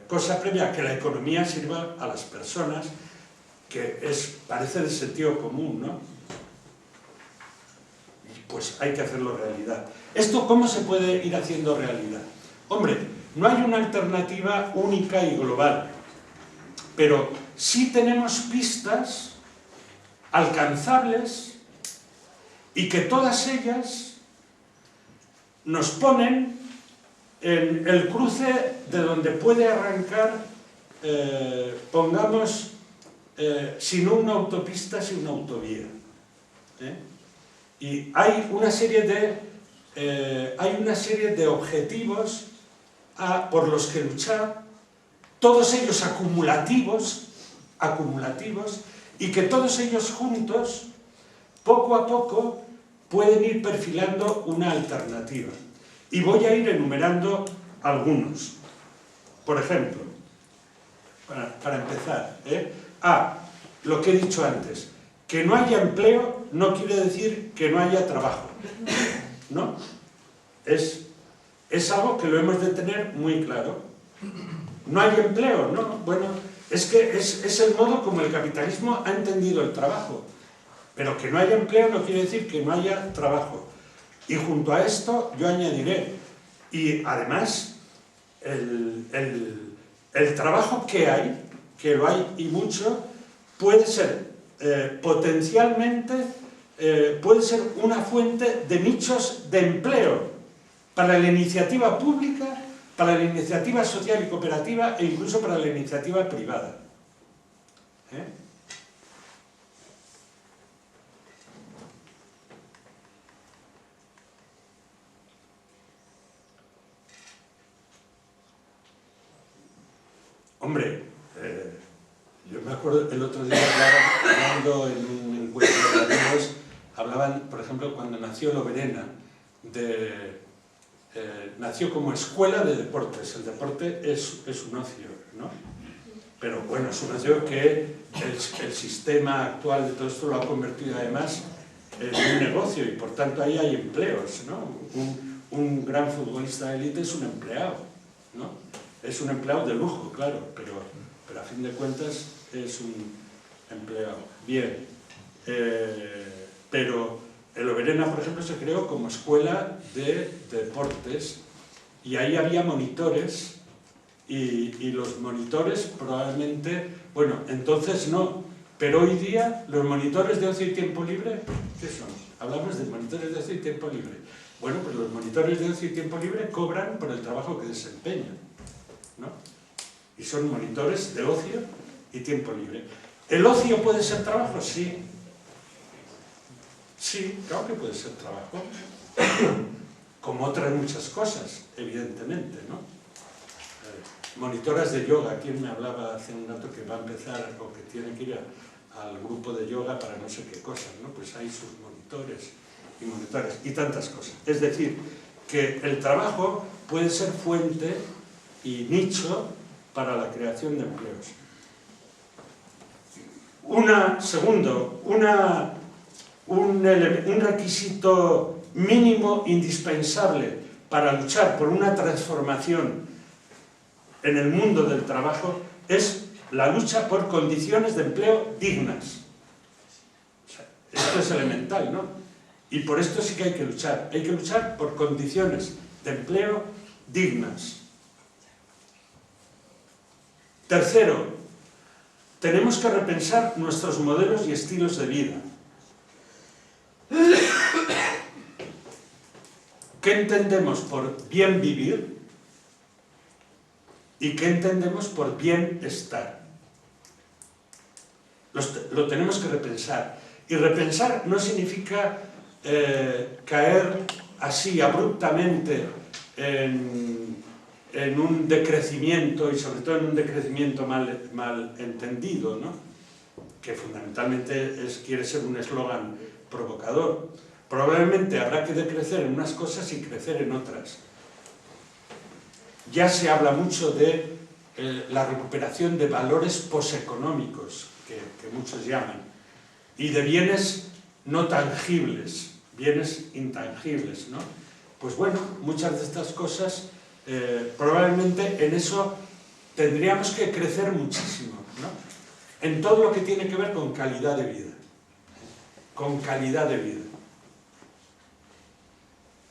Cosa previa, que la economía sirva a las personas, que parece de sentido común, ¿no? Y pues hay que hacerlo realidad. ¿Esto cómo se puede ir haciendo realidad? Hombre, no hay una alternativa única y global, pero sí tenemos pistas alcanzables y que todas ellas nos ponen en el cruce de donde puede arrancar, pongamos, si no una autopista, si una autovía. Y hay una serie de objetivos por los que luchar, todos ellos acumulativos, y que todos ellos juntos, poco a poco, pueden ir perfilando una alternativa. Y voy a ir enumerando algunos. Por ejemplo, para empezar, lo que he dicho antes, que no haya empleo no quiere decir que no haya trabajo, ¿no? Es algo que lo hemos de tener muy claro. No hay empleo, ¿no? Bueno, es que es el modo como el capitalismo ha entendido el trabajo. Pero que no haya empleo no quiere decir que no haya trabajo. Y junto a esto yo añadiré, y además, el trabajo que hay, que lo hay y mucho, puede ser potencialmente, puede ser una fuente de nichos de empleo para la iniciativa pública, para la iniciativa social y cooperativa e incluso para la iniciativa privada. Hombre, yo me acuerdo el otro día hablando en un encuentro de amigos, hablaban, por ejemplo, cuando nació Loberena, nació como escuela de deportes. El deporte es un ocio, ¿no? Pero bueno, es un ocio que el sistema actual de todo esto lo ha convertido además en un negocio y por tanto ahí hay empleos, ¿no? Un gran futbolista de élite es un empleado, ¿no? Es un empleado de lujo, claro, pero a fin de cuentas es un empleado. Bien, pero el Loberena, por ejemplo, se creó como escuela de deportes y ahí había monitores y los monitores probablemente, bueno, entonces no, pero hoy día los monitores de ocio y tiempo libre, ¿qué son? Hablamos de monitores de ocio y tiempo libre. Bueno, pues los monitores de ocio y tiempo libre cobran por el trabajo que desempeñan, ¿no? Y son monitores de ocio y tiempo libre. ¿El ocio puede ser trabajo? Sí. Sí, claro que puede ser trabajo. Como otras muchas cosas, evidentemente, ¿no? Monitoras de yoga. ¿Quién me hablaba hace un rato que va a empezar o que tiene que ir al grupo de yoga para no sé qué cosas, ¿no? Pues hay sus monitores y monitores y tantas cosas. Es decir, que el trabajo puede ser fuente y nicho para la creación de empleos. Un requisito mínimo indispensable para luchar por una transformación en el mundo del trabajo es la lucha por condiciones de empleo dignas. O sea, esto es elemental, ¿no? Y por esto sí que hay que luchar. Hay que luchar por condiciones de empleo dignas. Tercero, tenemos que repensar nuestros modelos y estilos de vida. ¿Qué entendemos por bien vivir? ¿Y qué entendemos por bienestar? Lo tenemos que repensar. Y repensar no significa caer así abruptamente en un decrecimiento, y sobre todo en un decrecimiento mal entendido, ¿no? Que fundamentalmente quiere ser un eslogan provocador. Probablemente habrá que decrecer en unas cosas y crecer en otras. Ya se habla mucho de la recuperación de valores poseconómicos, que muchos llaman, y de bienes no tangibles, bienes intangibles, ¿no? Pues bueno, muchas de estas cosas, probablemente en eso tendríamos que crecer muchísimo, ¿no? En todo lo que tiene que ver con calidad de vida. Con calidad de vida.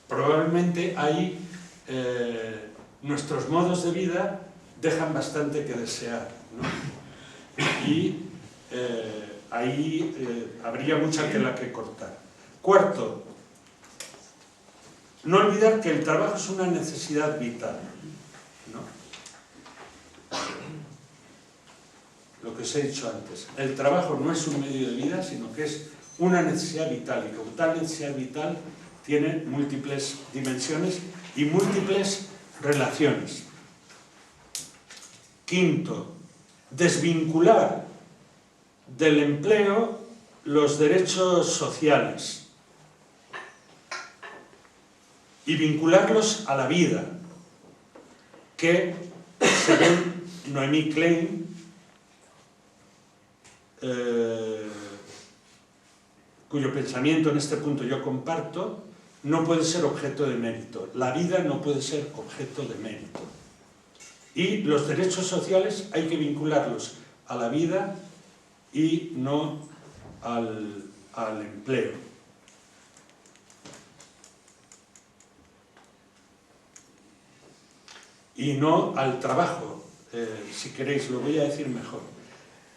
Probablemente ahí nuestros modos de vida dejan bastante que desear, ¿no? Y ahí habría mucha tela que cortar. Cuarto, no olvidar que el trabajo es una necesidad vital, ¿no? Lo que os he dicho antes, el trabajo no es un medio de vida, sino que es una necesidad vital, y como tal necesidad vital tiene múltiples dimensiones y múltiples relaciones. Quinto, desvincular del empleo los derechos sociales y vincularlos a la vida, que, según Noemí Klein, cuyo pensamiento en este punto yo comparto, no puede ser objeto de mérito. La vida no puede ser objeto de mérito. Y los derechos sociales hay que vincularlos a la vida y no al empleo. Y no al trabajo, si queréis, lo voy a decir mejor.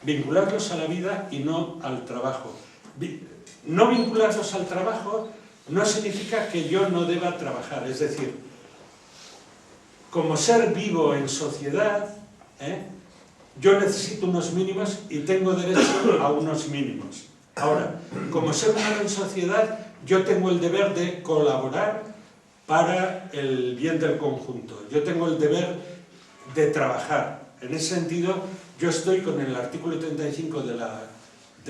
Vincularlos a la vida y no al trabajo. No vincularlos al trabajo no significa que yo no deba trabajar, es decir, como ser vivo en sociedad, yo necesito unos mínimos y tengo derecho a unos mínimos. Ahora, como ser humano en sociedad, yo tengo el deber de colaborar para el bien del conjunto. Yo tengo el deber de trabajar. En ese sentido, yo estoy con el artículo 35 de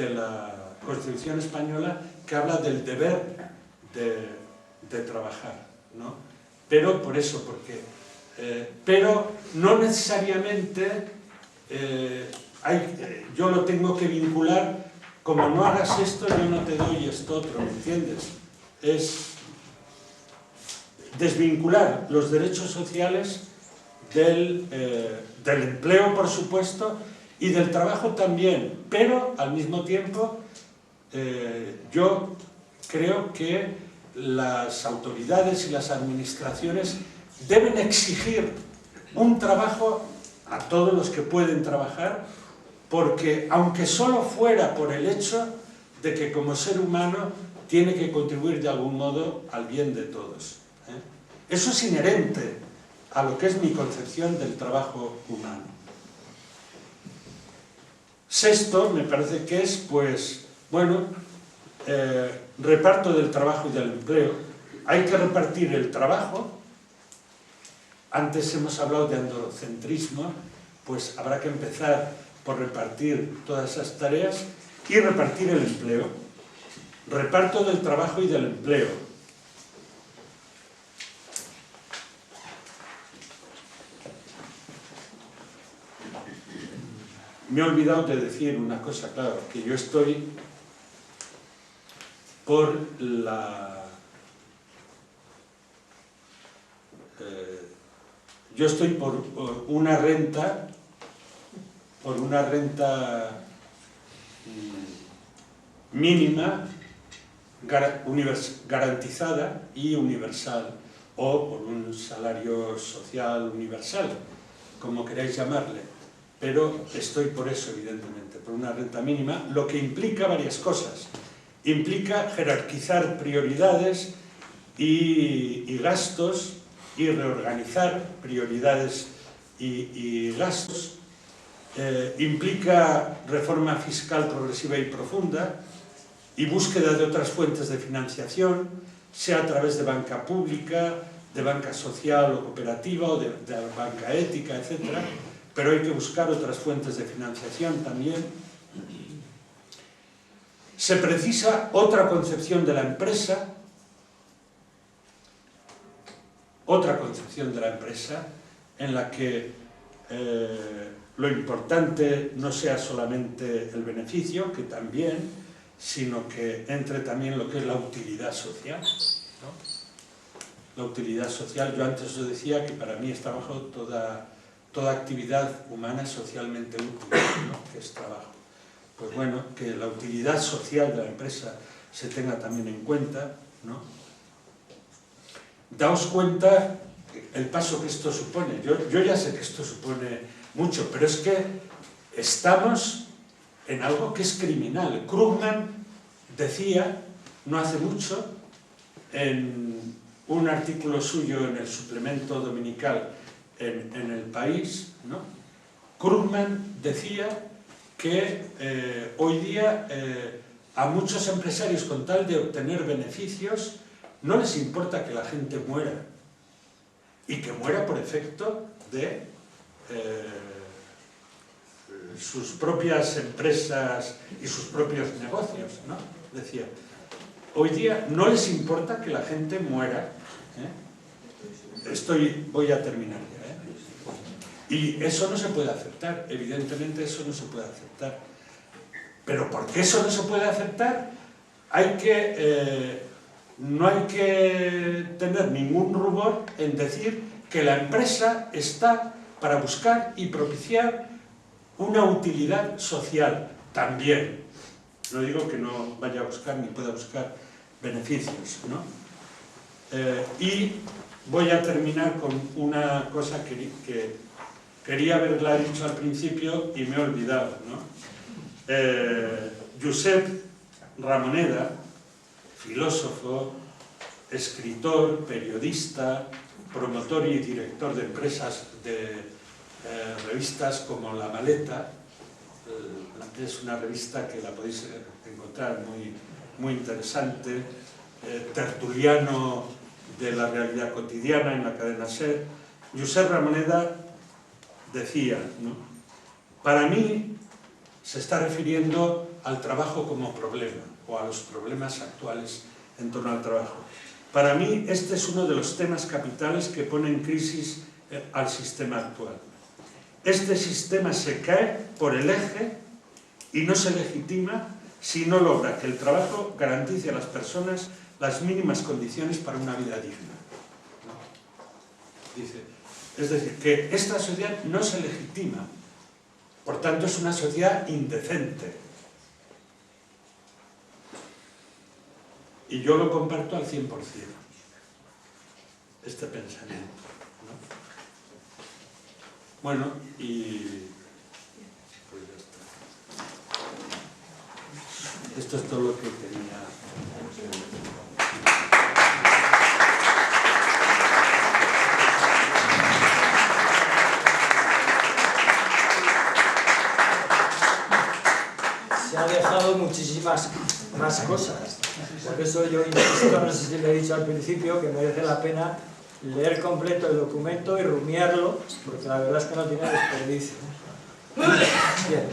la Constitución Española, que habla del deber de trabajar, ¿no? Pero por eso, pero no necesariamente yo lo tengo que vincular, como no hagas esto, yo no te doy esto otro, ¿me entiendes? Es desvincular los derechos sociales del empleo, por supuesto, y del trabajo también, pero al mismo tiempo yo creo que las autoridades y las administraciones deben exigir un trabajo a todos los que pueden trabajar, porque aunque solo fuera por el hecho de que como ser humano tiene que contribuir de algún modo al bien de todos. Eso es inherente a lo que es mi concepción del trabajo humano. Sexto, me parece que es, pues, bueno, reparto del trabajo y del empleo. Hay que repartir el trabajo. Antes hemos hablado de androcentrismo, pues habrá que empezar por repartir todas esas tareas y repartir el empleo. Reparto del trabajo y del empleo. Me he olvidado de decir una cosa, claro, que yo estoy por una renta, mínima, garantizada y universal, o por un salario social universal, como queráis llamarle, pero estoy por eso, evidentemente, por una renta mínima, lo que implica varias cosas. Implica jerarquizar prioridades y gastos, y reorganizar prioridades y gastos. Implica reforma fiscal progresiva y profunda y búsqueda de otras fuentes de financiación, sea a través de banca pública, de banca social o cooperativa, o de banca ética, etc. Pero hay que buscar otras fuentes de financiación también. Se precisa otra concepción de la empresa, otra concepción de la empresa en la que lo importante no sea solamente el beneficio, que también, sino que entre también lo que es la utilidad social, ¿no? La utilidad social, yo antes os decía que para mí está bajo toda actividad humana socialmente útil, ¿no? Que es trabajo. Pues bueno, que la utilidad social de la empresa se tenga también en cuenta, ¿no? Daos cuenta el paso que esto supone. Yo ya sé que esto supone mucho, pero es que estamos en algo que es criminal. Krugman decía, no hace mucho, en un artículo suyo en el suplemento dominical en El País, ¿no? Krugman decía que hoy día a muchos empresarios, con tal de obtener beneficios, no les importa que la gente muera, y que muera por efecto de sus propias empresas y sus propios negocios, ¿no? Decía, hoy día no les importa que la gente muera, voy a terminar ya, y eso no se puede aceptar, evidentemente eso no se puede aceptar. Pero ¿por qué eso no se puede aceptar? No hay que tener ningún rubor en decir que la empresa está para buscar y propiciar una utilidad social también. No digo que no vaya a buscar ni pueda buscar beneficios, ¿no? Y voy a terminar con una cosa que quería haberla dicho al principio y me he olvidado, ¿no? Josep Ramoneda, filósofo, escritor, periodista, promotor y director de empresas de revistas como La Maleta, es una revista que la podéis encontrar muy interesante, tertuliano de la realidad cotidiana en la cadena SER. Josep Ramoneda decía, ¿no? Para mí se está refiriendo al trabajo como problema o a los problemas actuales en torno al trabajo. Para mí este es uno de los temas capitales que pone en crisis al sistema actual. Este sistema se cae por el eje y no se legitima si no logra que el trabajo garantice a las personas las mínimas condiciones para una vida digna, ¿no? Dice, es decir, que esta sociedad no se legitima, por tanto es una sociedad indecente. Y yo lo comparto al 100%, este pensamiento, ¿no? Bueno, y pues ya está. Esto es todo lo que tenía. Se ha dejado muchísimas más cosas. Por eso yo insisto, no sé si le he dicho al principio, que merece la pena leer completo el documento y rumiarlo, porque la verdad es que no tiene desperdicio. Bien.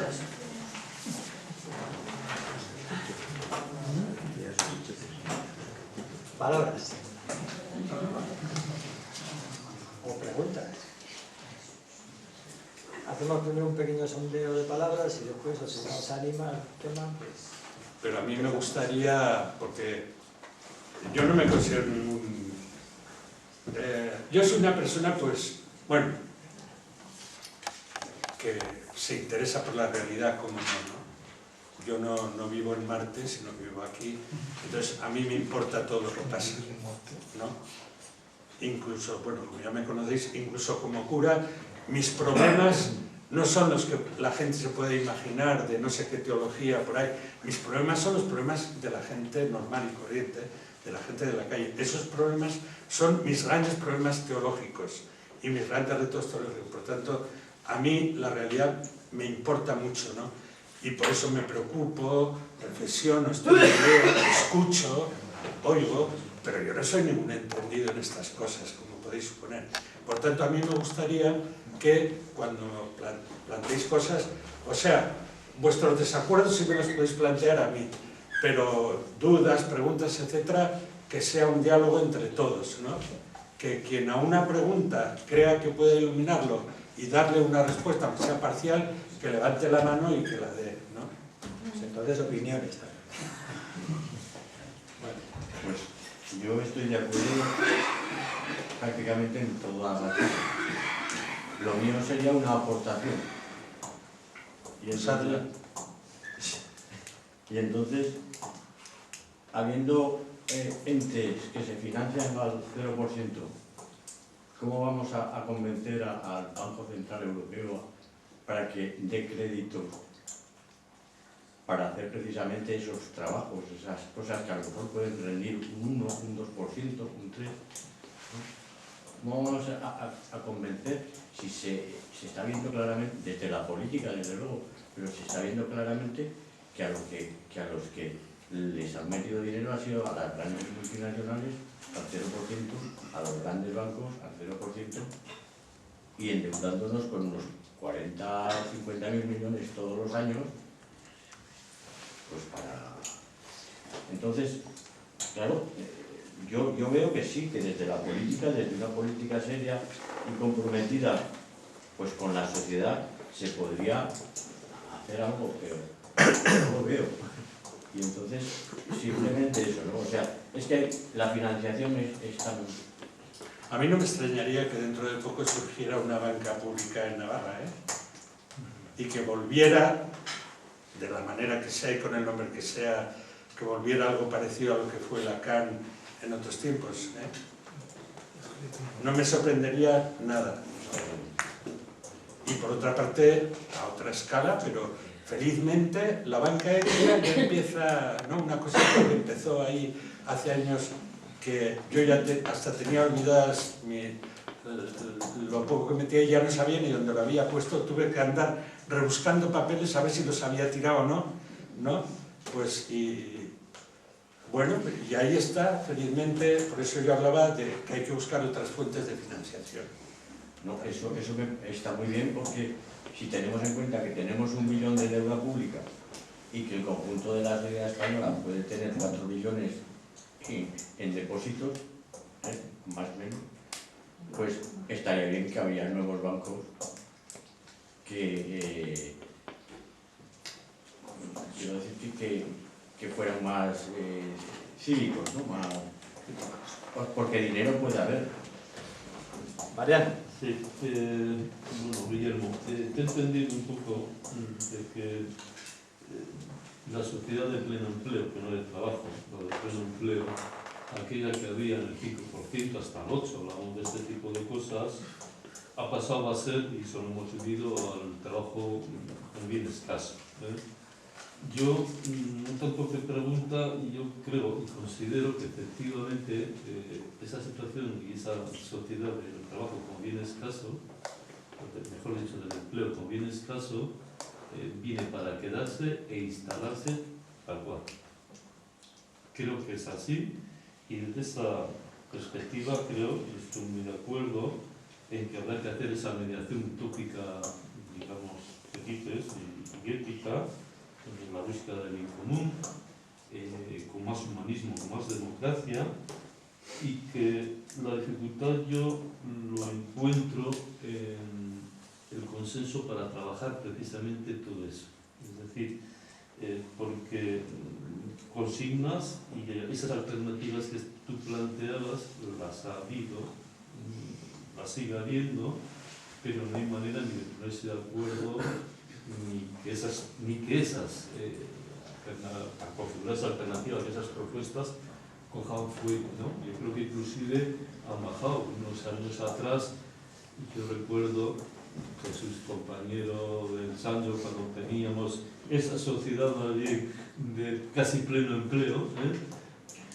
Palabras. O preguntas. Hacemos primero un pequeño sondeo de palabras y después, o si nos anima el tema, pues... Pero a mí me gustaría, porque yo no me considero ningún... yo soy una persona, pues, bueno, que se interesa por la realidad como no. Yo no vivo en Marte, sino que vivo aquí. Entonces, a mí me importa todo lo que pasa, ¿no? Incluso, bueno, como ya me conocéis, incluso como cura, mis problemas no son los que la gente se puede imaginar de no sé qué teología por ahí. Mis problemas son los problemas de la gente normal y corriente, de la gente de la calle. Esos problemas son mis grandes problemas teológicos y mis grandes retos teológicos. Por tanto, a mí la realidad me importa mucho, ¿no? Y por eso me preocupo, reflexiono, estudio, escucho, oigo, pero yo no soy ningún entendido en estas cosas, como podéis suponer. Por tanto, a mí me gustaría que cuando planteéis cosas, o sea, vuestros desacuerdos sí me los podéis plantear a mí, pero dudas, preguntas, etcétera, que sea un diálogo entre todos, ¿no? que quien a una pregunta crea que puede iluminarlo y darle una respuesta, aunque sea parcial, que levante la mano y que la dé, ¿no? Pues entonces opiniones también. Bueno. Pues yo estoy de acuerdo prácticamente en toda la cosa. Lo mío sería una aportación. Y entonces, habiendo entes que se financian al 0%, ¿cómo vamos a convencer al Banco Central Europeo para que dé créditos para hacer precisamente esos trabajos, esas cosas que a lo mejor pueden rendir un 1, un 2%, un 3%? ¿Cómo vamos a convencer si se está viendo claramente, desde la política desde luego, pero se está viendo claramente que a los que les han metido dinero ha sido a las grandes multinacionales al 0%, a los grandes bancos al 0%, y endeudándonos con unos 40 o 50 mil millones todos los años, pues para... Entonces, claro, yo veo que sí, que desde la política, desde una política seria y comprometida pues con la sociedad, se podría hacer algo, pero no lo veo. Y entonces, simplemente eso, ¿no? O sea, es que la financiación es tan... A mí no me extrañaría que dentro de poco surgiera una banca pública en Navarra, y que volviera, de la manera que sea y con el nombre que sea, que volviera algo parecido a lo que fue la CAN en otros tiempos. No me sorprendería nada. Y por otra parte, a otra escala, pero felizmente la banca aérea ya empieza, ¿no? Una cosa que empezó ahí hace años, que yo ya hasta tenía olvidadas lo poco que metía y ya no sabía ni dónde lo había puesto, tuve que andar rebuscando papeles a ver si los había tirado o no, ¿no? Pues y bueno, y ahí está, felizmente, por eso yo hablaba de que hay que buscar otras fuentes de financiación. No, eso está muy bien, porque si tenemos en cuenta que tenemos 1 billón de deuda pública y que el conjunto de la sociedad española puede tener 4 billones en depósitos, más o menos, pues estaría bien que había nuevos bancos que quiero decir que fueran más cívicos, ¿no? Más, porque dinero puede haber. Mariano. Sí, bueno, Guillermo, te he entendido un poco de que la sociedad de pleno empleo, que no de trabajo, pero de pleno empleo, aquella que había en el 5% hasta el 8%, hablamos de este tipo de cosas, ha pasado a ser, y solo hemos vivido, al trabajo en bien escaso. Yo, un tanto que pregunta, yo creo y considero que efectivamente esa situación y esa sociedad del trabajo con bien escaso, mejor dicho, del empleo con bien escaso, viene para quedarse e instalarse tal cual. Creo que es así, y desde esa perspectiva creo, y estoy muy de acuerdo, en que habrá que hacer esa mediación utópica, digamos, éticas y ética, en la búsqueda del bien común, con más humanismo, con más democracia, y que la dificultad yo lo encuentro en el consenso para trabajar precisamente todo eso. Es decir, porque consignas y esas alternativas que tú planteabas las ha habido, las sigue habiendo, pero no hay manera ni de ponerse de acuerdo ni que esas configuradas alternativas, esas propuestas cojan fuego, ¿no? Yo creo que inclusive han bajado unos años atrás. Yo recuerdo Jesús, compañero del Sancho, cuando teníamos esa sociedad de casi pleno empleo,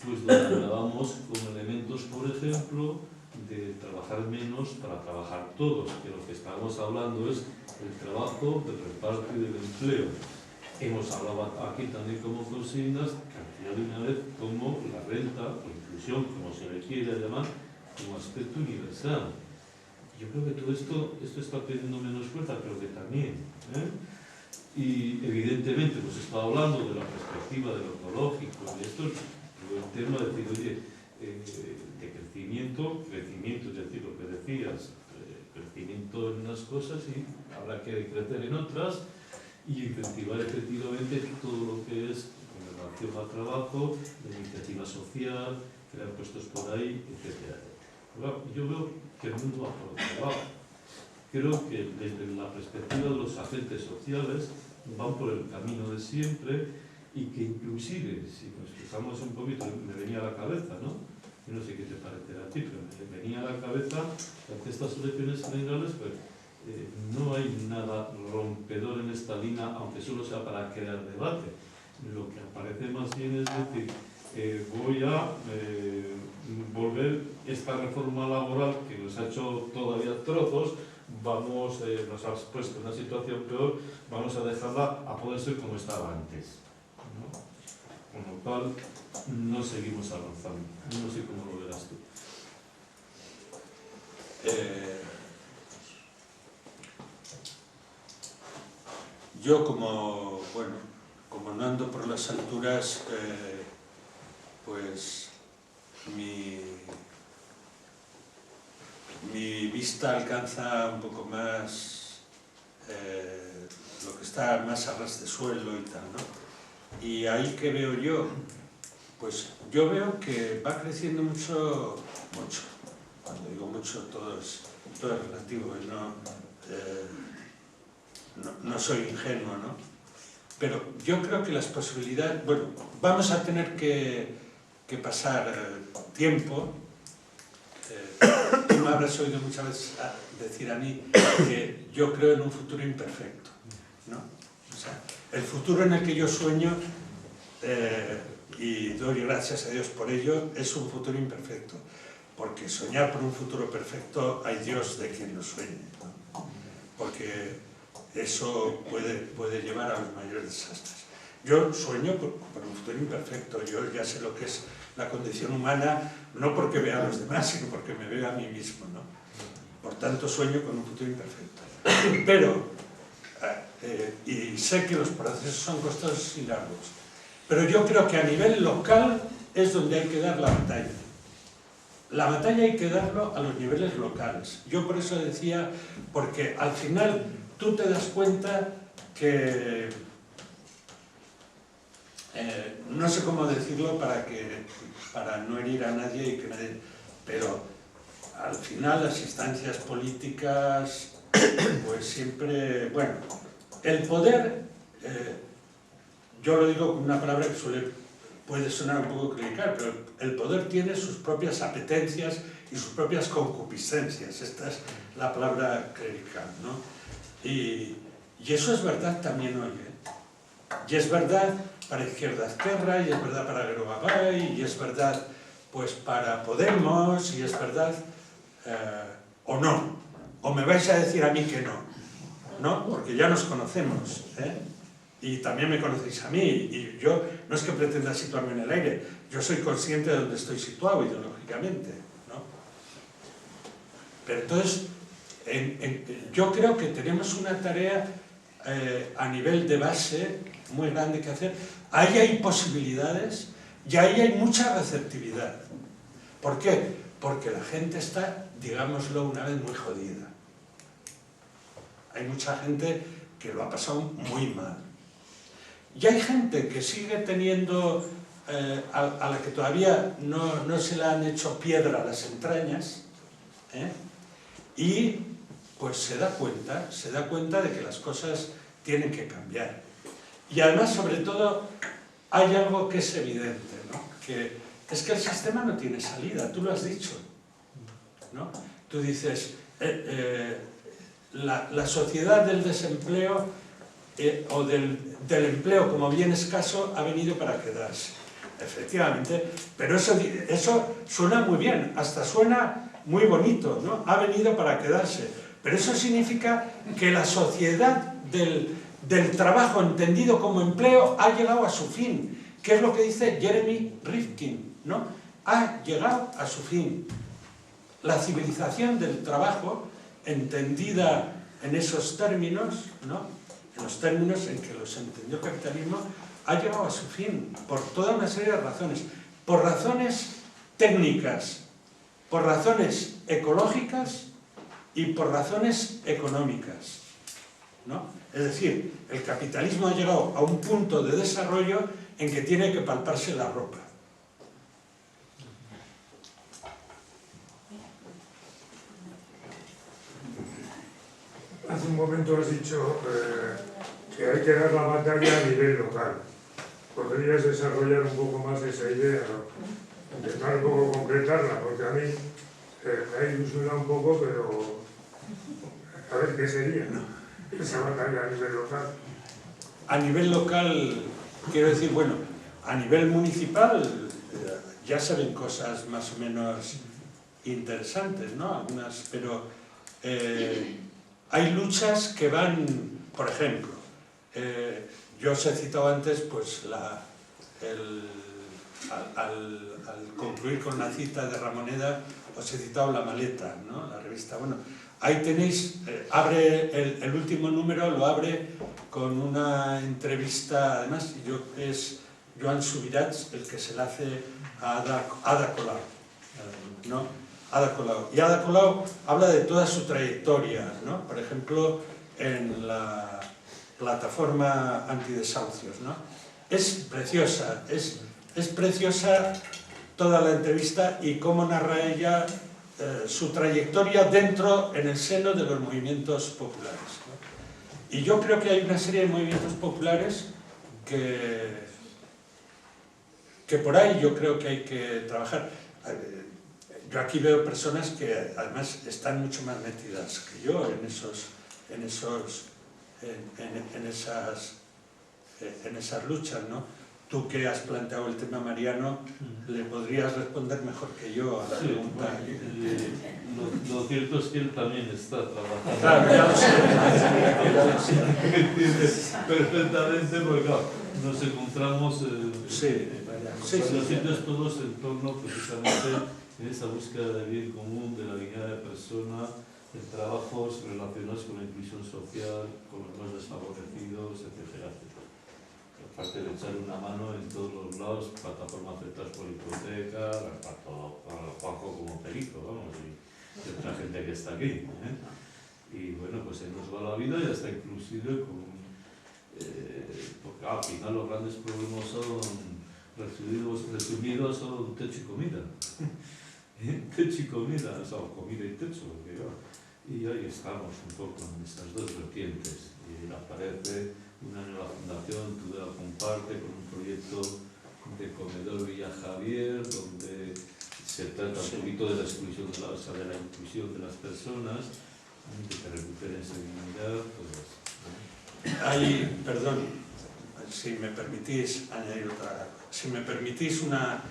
pues lo hablábamos con elementos, por ejemplo, de trabajar menos para trabajar todos, que lo que estamos hablando es el trabajo, del reparto y del empleo. Hemos hablado aquí también como consignas, cantidad de una vez, como la renta o inclusión, como se le quiera llamar, como aspecto universal. Yo creo que todo esto está perdiendo menos fuerza, pero que también. Y evidentemente, pues está hablando de la perspectiva de lo ecológico, y esto, el tema de decir, oye, de crecimiento, es decir, lo que decías, crecimiento en unas cosas y habrá que crecer en otras, y incentivar efectivamente todo lo que es en relación al trabajo, la iniciativa social, crear puestos por ahí, etc. Claro, yo veo que el mundo va por otro lado. Creo que desde la perspectiva de los agentes sociales van por el camino de siempre, y que inclusive, si nos fijamos un poquito, me venía a la cabeza, ¿no? Yo no sé qué te parecerá a ti, pero me venía a la cabeza que ante estas elecciones generales, pues, no hay nada rompedor en esta línea, aunque solo sea para crear debate. Lo que aparece más bien es decir, voy a volver esta reforma laboral que nos ha hecho todavía trozos, nos has puesto en una situación peor, vamos a dejarla a poder ser como estaba antes, ¿no? Con lo cual, no seguimos avanzando. No sé cómo lo verás tú. Yo como no ando por las alturas, pues mi vista alcanza un poco más lo que está más a ras de suelo y tal, ¿no? Y ahí que veo yo, pues yo veo que va creciendo mucho. Cuando digo mucho, todo es relativo, no soy ingenuo, ¿no? Pero yo creo que las posibilidades, vamos a tener que pasar tiempo. Tú me habrás oído muchas veces decir a mí que yo creo en un futuro imperfecto, ¿no? O sea, el futuro en el que yo sueño, y doy gracias a Dios por ello, es un futuro imperfecto. Porque soñar por un futuro perfecto, hay Dios de quien lo sueñe, ¿no? Porque eso puede llevar a los mayores desastres. Yo sueño por un futuro imperfecto. Yo ya sé lo que es la condición humana, no porque vea a los demás, sino porque me veo a mí mismo, ¿no? Por tanto, sueño con un futuro imperfecto. Pero, y sé que los procesos son costosos y largos, pero yo creo que a nivel local es donde hay que dar la batalla. La batalla hay que darlo a los niveles locales. Yo por eso decía, porque al final tú te das cuenta que, no sé cómo decirlo para no herir a nadie y que nadie, pero al final las instancias políticas, pues siempre, el poder, yo lo digo con una palabra que puede sonar un poco clerical, pero el poder tiene sus propias apetencias y sus propias concupiscencias. Esta es la palabra clerical, ¿no? Y eso es verdad también hoy, ¿eh? Y es verdad para Izquierda Esquerra, y es verdad para Geroabay, y es verdad pues para Podemos, y es verdad o no. O me vais a decir a mí que no, ¿no? Porque ya nos conocemos, ¿eh? Y también me conocéis a mí, y yo no es que pretenda situarme en el aire, yo soy consciente de dónde estoy situado ideológicamente, ¿no? Pero entonces, yo creo que tenemos una tarea a nivel de base muy grande que hacer. Ahí hay posibilidades y ahí hay mucha receptividad. ¿Por qué? Porque la gente está, digámoslo una vez, muy jodida. Hay mucha gente que lo ha pasado muy mal. Y hay gente que sigue teniendo, a la que todavía no se le han hecho piedra las entrañas, y pues se da cuenta de que las cosas tienen que cambiar. Y además, sobre todo, hay algo que es evidente, ¿no? Que es que el sistema no tiene salida, tú lo has dicho, ¿no? Tú dices, la sociedad del desempleo o del empleo como bien escaso ha venido para quedarse. Efectivamente, pero eso suena muy bien, hasta suena muy bonito, ¿no? Ha venido para quedarse. Pero eso significa que la sociedad del trabajo entendido como empleo ha llegado a su fin, que es lo que dice Jeremy Rifkin, ¿no? Ha llegado a su fin. La civilización del trabajo, entendida en esos términos, ¿no? En los términos en que los entendió el capitalismo, ha llegado a su fin por toda una serie de razones. Por razones técnicas, por razones ecológicas y por razones económicas, ¿no? Es decir, el capitalismo ha llegado a un punto de desarrollo en que tiene que palparse la ropa. Hace un momento has dicho que hay que dar la batalla a nivel local. ¿Podrías desarrollar un poco más esa idea, ¿no? Intentar un poco concretarla, porque a mí me ha ilusionado un poco, pero a ver qué sería, ¿no? Esa batalla a nivel local. A nivel local, quiero decir, bueno, a nivel municipal ya se ven cosas más o menos interesantes, ¿no? Algunas, pero hay luchas que van, por ejemplo, yo os he citado antes, pues al concluir con la cita de Ramoneda, os he citado La Maleta, ¿no? La revista. Bueno, ahí tenéis, abre el último número, lo abre con una entrevista, además, es Joan Subirats el que se le hace a Ada Colau, ¿no? Ada Colau. Y Ada Colau habla de toda su trayectoria, ¿no? Por ejemplo, en la plataforma antidesahucios, ¿no? Es preciosa, es preciosa toda la entrevista y cómo narra ella su trayectoria dentro, en el seno de los movimientos populares, ¿no? Y yo creo que hay una serie de movimientos populares que por ahí yo creo que hay que trabajar. Yo aquí veo personas que además están mucho más metidas que yo en esas luchas, ¿no? Tú que has planteado el tema, Mariano, le podrías responder mejor que yo a la pregunta. Lo cierto es que él también está trabajando. Claro, ya lo sé. Perfectamente, porque claro, nos encontramos Sí. todos en torno precisamente en esa búsqueda de bien común, de la dignidad de persona, de trabajos relacionados con la inclusión social, con los más desfavorecidos, etcétera, etcétera. Aparte de echar una mano en todos los lados, plataformas afectadas por hipoteca, tanto para Juanjo como Perico, vamos, y otra gente que está aquí, ¿eh? Y bueno, pues se nos va la vida y hasta inclusive con... porque al final los grandes problemas son resumidos son techo y comida. Techo y comida, o sea, comida y techo, y ahí estamos un poco en estas dos vertientes. Y aparece una nueva fundación, Tudela comparte, con un proyecto de comedor Villa Javier, donde se trata un poquito de la exclusión de la inclusión de las personas, de que recuperen esa dignidad, pues, Hay, perdón, si me permitís añadir otra, si me permitís una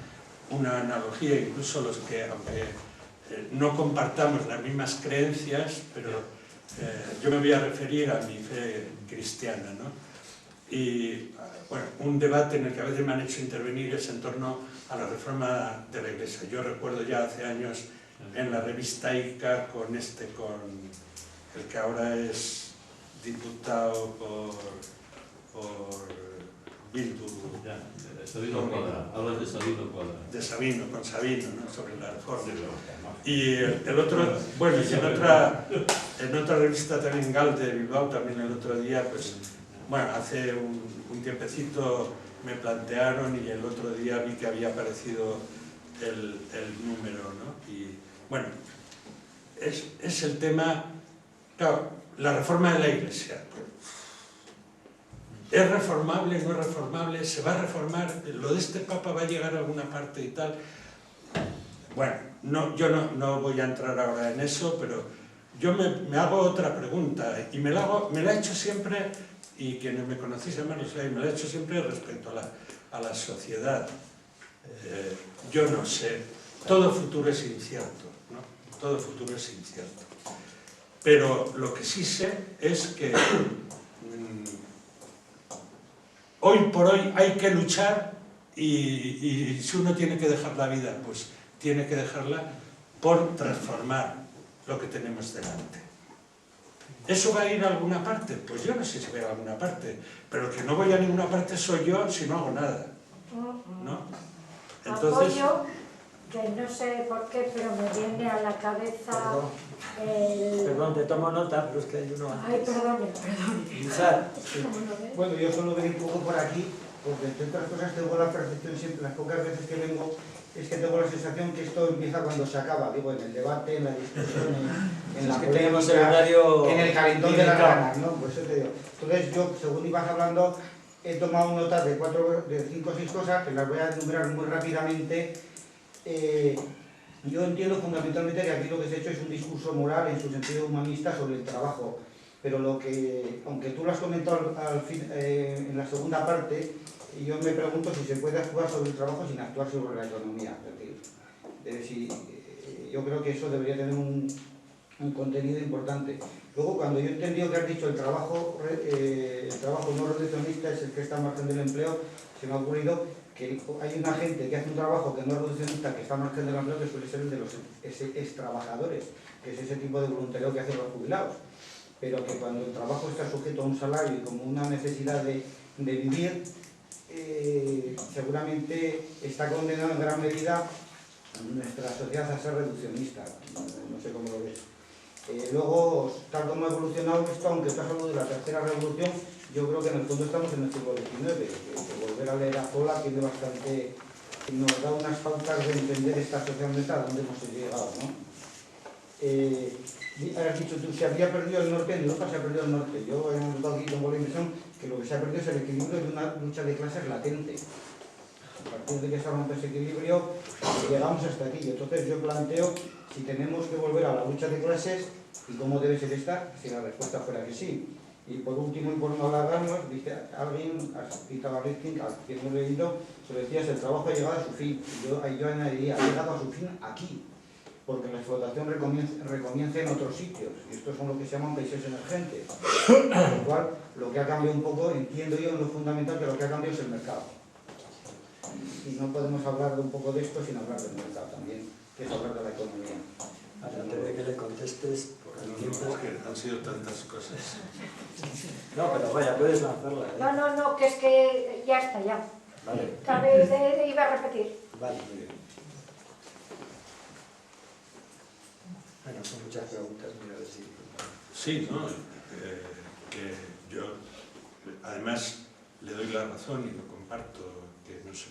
analogía, incluso los que, aunque no compartamos las mismas creencias, pero yo me voy a referir a mi fe cristiana, ¿no? Y bueno, un debate en el que a veces me han hecho intervenir es en torno a la reforma de la Iglesia. Yo recuerdo ya hace años en la revista ICA con el que ahora es diputado por Bildu. ya, Sabino Cuadra, hablas de Sabino Cuadra. De Sabino, con Sabino, ¿no? Sobre la reforma. Y el otro, bueno, y en otra revista también, Gal de Bilbao, también el otro día, pues, bueno, hace un tiempecito me plantearon y el otro día vi que había aparecido el número, ¿no? Y bueno, es el tema, claro, la reforma de la Iglesia. ¿Es reformable, no es reformable? ¿Se va a reformar? ¿Lo de este Papa va a llegar a alguna parte y tal? Bueno, yo no voy a entrar ahora en eso, pero yo me hago otra pregunta y me la he hecho siempre, y quienes me conocéis además lo sabéis, me la he hecho siempre respecto a la sociedad. Yo no sé, todo futuro es incierto, ¿no? Todo futuro es incierto. Pero lo que sí sé es que hoy por hoy hay que luchar y si uno tiene que dejar la vida, pues tiene que dejarla por transformar lo que tenemos delante. ¿Eso va a ir a alguna parte? Pues yo no sé si va a ir a alguna parte, pero el que no voy a ninguna parte soy yo si no hago nada, ¿no? Entonces, Apoyo que no sé por qué, pero me viene a la cabeza Perdón, te tomo nota, pero es que hay uno antes. Ay, perdone. Lizar, Bueno, yo solo vengo un poco por aquí, porque entre otras cosas tengo la percepción siempre, las pocas veces que vengo, es que tengo la sensación que esto empieza cuando se acaba, digo, en el debate, en la discusión, en la es que tenemos el polémica, horario en el calentón de las limitado. ganas, ¿no? Pues eso te digo. Entonces yo, según ibas hablando, he tomado notas de 5 o 6 cosas, que las voy a enumerar muy rápidamente. Yo entiendo fundamentalmente que aquí lo que se ha hecho es un discurso moral en su sentido humanista sobre el trabajo, pero lo que, aunque tú lo has comentado en la segunda parte, yo me pregunto si se puede actuar sobre el trabajo sin actuar sobre la economía. Es decir, yo creo que eso debería tener un contenido importante. Luego, cuando yo he entendido que has dicho el trabajo no reduccionista es el que está al margen del empleo, se me ha ocurrido que hay una gente que hace un trabajo que no es reduccionista, que está al margen del empleo, que suele ser el de los ex-trabajadores, que es ese tipo de voluntariado que hacen los jubilados. Pero que cuando el trabajo está sujeto a un salario y como una necesidad de vivir, seguramente está condenado en gran medida nuestra sociedad a ser reduccionista. No sé cómo lo ves. Luego, tal como ha evolucionado esto, aunque estás hablando de la tercera revolución, yo creo que en el fondo estamos en el siglo XIX, que volver a leer a Zola tiene bastante, nos da unas pautas de entender esta sociedad a dónde hemos llegado, ¿no? Has dicho tú, se había perdido el norte, en Europa se ha perdido el norte. Yo he notado aquí, tengo la impresión que lo que se ha perdido es el equilibrio de una lucha de clases latente. A partir de que se rompe ese equilibrio, llegamos hasta aquí. Entonces yo planteo si tenemos que volver a la lucha de clases y cómo debe ser esta, si la respuesta fuera que sí. Y por último, y por no alargarnos, dice alguien, has citado a Rifkin, al que hemos leído, se lo decías, el trabajo ha llegado a su fin. Y yo añadiría, ha llegado a su fin aquí, porque la explotación recomienza en otros sitios, y estos son lo que se llaman países emergentes. Con lo cual, lo que ha cambiado un poco, entiendo yo en lo fundamental, que lo que ha cambiado es el mercado. Y no podemos hablar de un poco de esto sin hablar del mercado también, que es hablar de la economía. Antes de que le contestes, por el tiempo. Es que han sido tantas cosas. No, pero vaya, puedes lanzarla. No, que es que ya está, ya. Vale. Tal vez iba a repetir. Vale, muy bien. Bueno, son muchas preguntas, mira a ver si... Sí, ¿no? Que yo, además, le doy la razón y lo comparto, que no se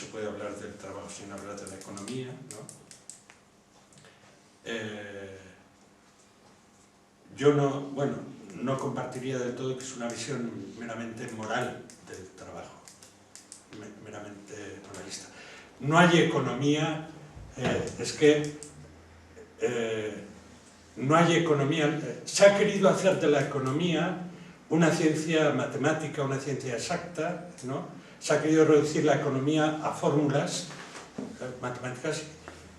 puede hablar del trabajo sin hablar de la economía, ¿no? Yo no compartiría del todo que es una visión meramente moral del trabajo, meramente moralista. No hay economía, no hay economía, se ha querido hacer de la economía una ciencia matemática, una ciencia exacta, ¿no? Se ha querido reducir la economía a fórmulas matemáticas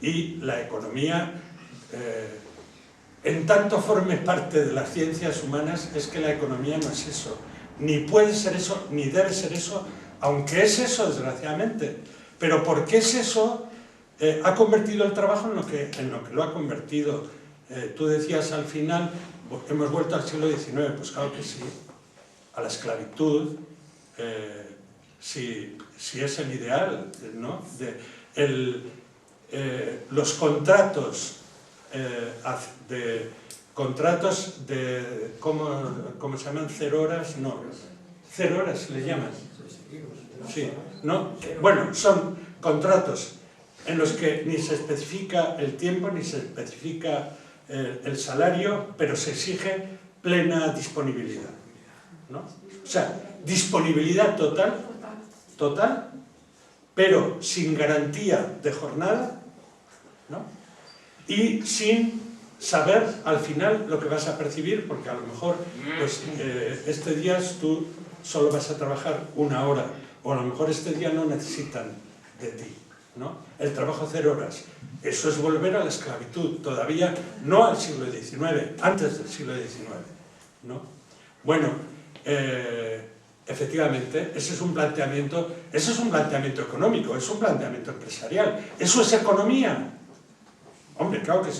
y la economía, en tanto forme parte de las ciencias humanas, es que la economía no es eso, ni puede ser eso, ni debe ser eso, aunque es eso, desgraciadamente. Pero ¿por qué es eso? Ha convertido el trabajo en lo que lo ha convertido. Tú decías al final, hemos vuelto al siglo XIX, pues claro que sí, a la esclavitud, si es el ideal, ¿no? Los contratos ¿cómo se llaman? 0 horas, no, 0 horas se le llaman. Sí, ¿no? Bueno, son contratos en los que ni se especifica el tiempo, ni se especifica el salario, pero se exige plena disponibilidad, ¿no? O sea, disponibilidad total, pero sin garantía de jornada, ¿no? Y sin saber al final lo que vas a percibir, porque a lo mejor pues, este día tú solo vas a trabajar 1 hora, o a lo mejor este día no necesitan de ti, ¿no? El trabajo 0 horas, eso es volver a la esclavitud, todavía no al siglo XIX, antes del siglo XIX, ¿no? Bueno, efectivamente, ese es un planteamiento económico, es un planteamiento empresarial, eso es economía. Hombre, claro que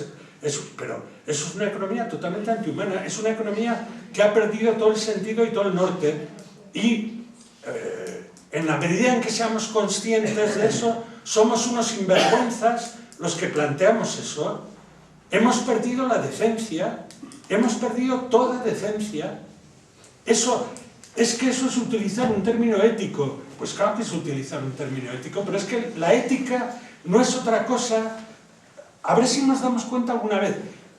pero eso es una economía totalmente antihumana, es una economía que ha perdido todo el sentido y todo el norte, y en la medida en que seamos conscientes de eso, somos unos sinvergüenzas los que planteamos eso. Hemos perdido la decencia, hemos perdido toda decencia. Eso es utilizar un término ético. Pues claro que es utilizar un término ético, pero es que la ética no es otra cosa. A ver si nos damos cuenta alguna vez.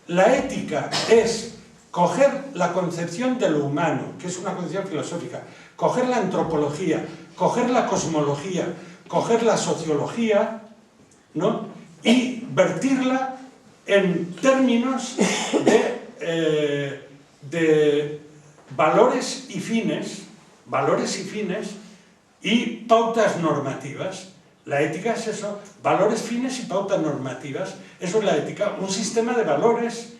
La ética es coger la concepción de lo humano, que es una concepción filosófica, coger la antropología, coger la cosmología, coger la sociología, ¿no? Y vertirla en términos de valores y fines y pautas normativas. La ética es eso, valores, fines y pautas normativas. Eso es la ética, un sistema de valores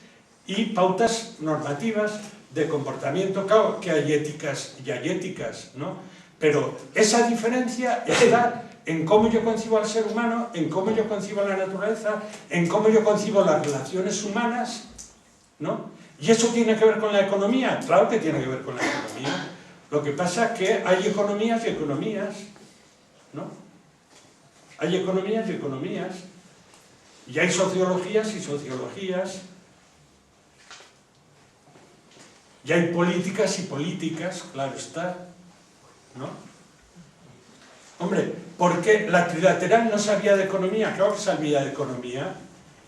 y pautas normativas de comportamiento. Claro que hay éticas y hay éticas, ¿no? Pero esa diferencia está en cómo yo concibo al ser humano, en cómo yo concibo la naturaleza, en cómo yo concibo las relaciones humanas, ¿no? ¿Y eso tiene que ver con la economía? Claro que tiene que ver con la economía. Lo que pasa es que hay economías y economías, ¿no? Hay economías y economías, y hay sociologías y sociologías, y hay políticas y políticas, claro está, ¿no? Hombre, ¿por qué la trilateral no sabía de economía? Claro que sabía de economía.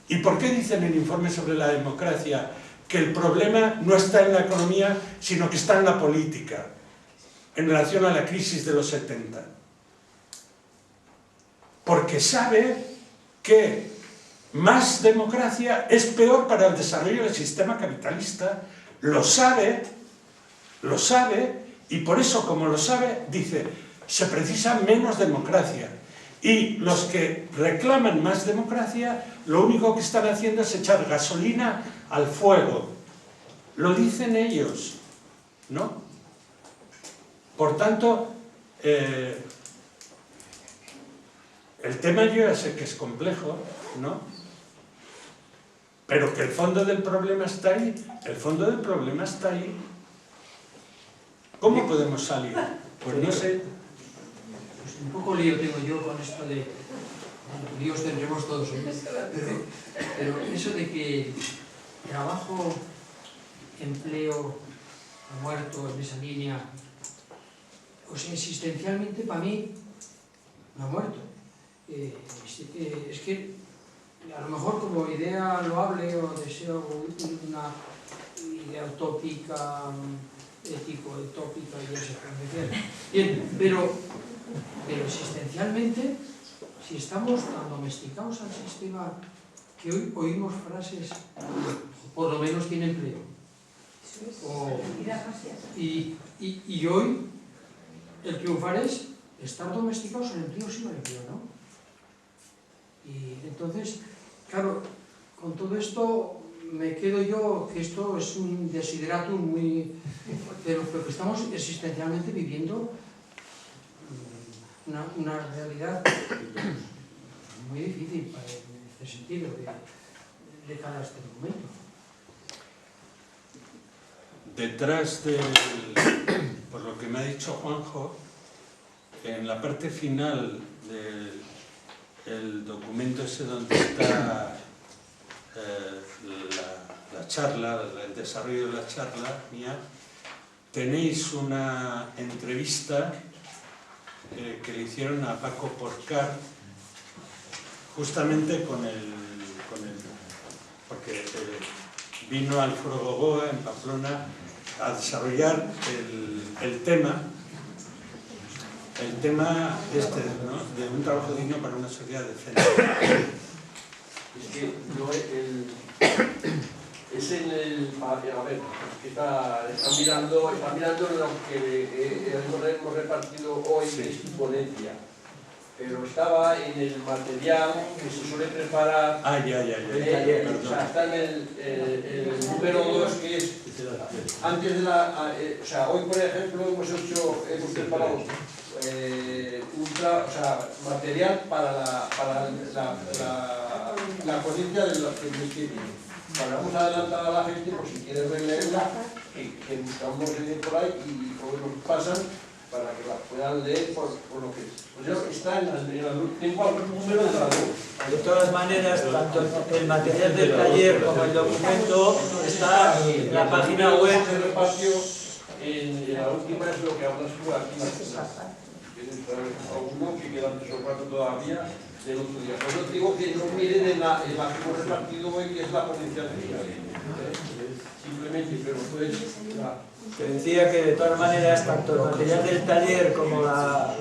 ¿Y por qué dicen en el informe sobre la democracia que el problema no está en la economía, sino que está en la política, en relación a la crisis de los 70? Porque sabe que más democracia es peor para el desarrollo del sistema capitalista. Lo sabe, y por eso, como lo sabe, dice, se precisa menos democracia. Y los que reclaman más democracia, lo único que están haciendo es echar gasolina al fuego. Lo dicen ellos, ¿no? Por tanto, el tema yo ya sé que es complejo, ¿no? Pero que el fondo del problema está ahí. El fondo del problema está ahí. ¿Cómo podemos salir? Pues no sé. Pues un poco lío tengo yo con esto de... líos tendremos todos, ¿no? Pero eso de que trabajo, empleo, muerto en esa línea, o sea, existencialmente para mí no ha muerto. Es que a lo mejor como idea loable o deseo una idea utópica, ético-utópica y eso, bien, pero existencialmente, si estamos tan domesticados al sistema que hoy oímos frases, por lo menos tiene empleo, y hoy el triunfar es estar domesticados al empleo, sí, al empleo, ¿no? Y entonces, claro, con todo esto me quedo yo que esto es un desideratum muy... pero que estamos existencialmente viviendo una realidad muy difícil en este sentido de cara a este documento. Detrás del... por lo que me ha dicho Juanjo, en la parte final del documento ese donde está la charla, el desarrollo de la charla mía, tenéis una entrevista que le hicieron a Paco Porcar justamente porque vino al Foro Gogoa en Pamplona a desarrollar el tema este, ¿no? De un trabajo digno para una sociedad decente. Es que yo es en el... a ver, que están mirando lo que hemos repartido hoy de su ponencia. Pero estaba en el material que se suele preparar. Perdón. O sea, está en el número 2, que es antes de la... o sea, hoy por ejemplo hemos preparado material para la ponencia del mes que viene. Vamos a adelantar a la gente, por si quiere releerla, que buscamos por ahí y o nos pasan para que las puedan leer por lo que está en tengo algún número de la web. De todas maneras, tanto el material del taller como el documento está en la página web. Se repartió en la última, es lo que hablas tú aquí. Tienes alguno que quedan 3 o 4 todavía del otro día. Por eso digo que no miren en la que hemos repartido hoy, que es la ponencia final. Simplemente, pero pues... Te decía que de todas maneras, tanto el material del taller como la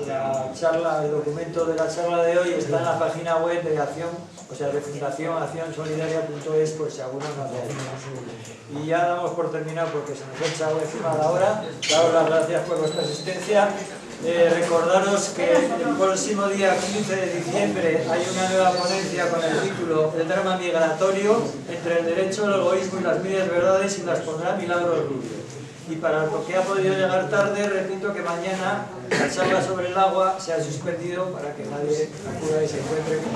charla, el documento de la charla de hoy está en la página web de Acción, o sea, de Fundación accionsolidaria.es, por si alguno no hace. Y ya damos por terminado porque se nos ha echado encima la hora. Daros las gracias por vuestra asistencia. Recordaros que el próximo día 15 de diciembre hay una nueva ponencia con el título El drama migratorio entre el derecho, el egoísmo y las medias verdades, y las pondrá Milagros Rubio. Y para lo que ha podido llegar tarde, repito que mañana la charla sobre el agua se ha suspendido para que nadie acuda y se encuentre con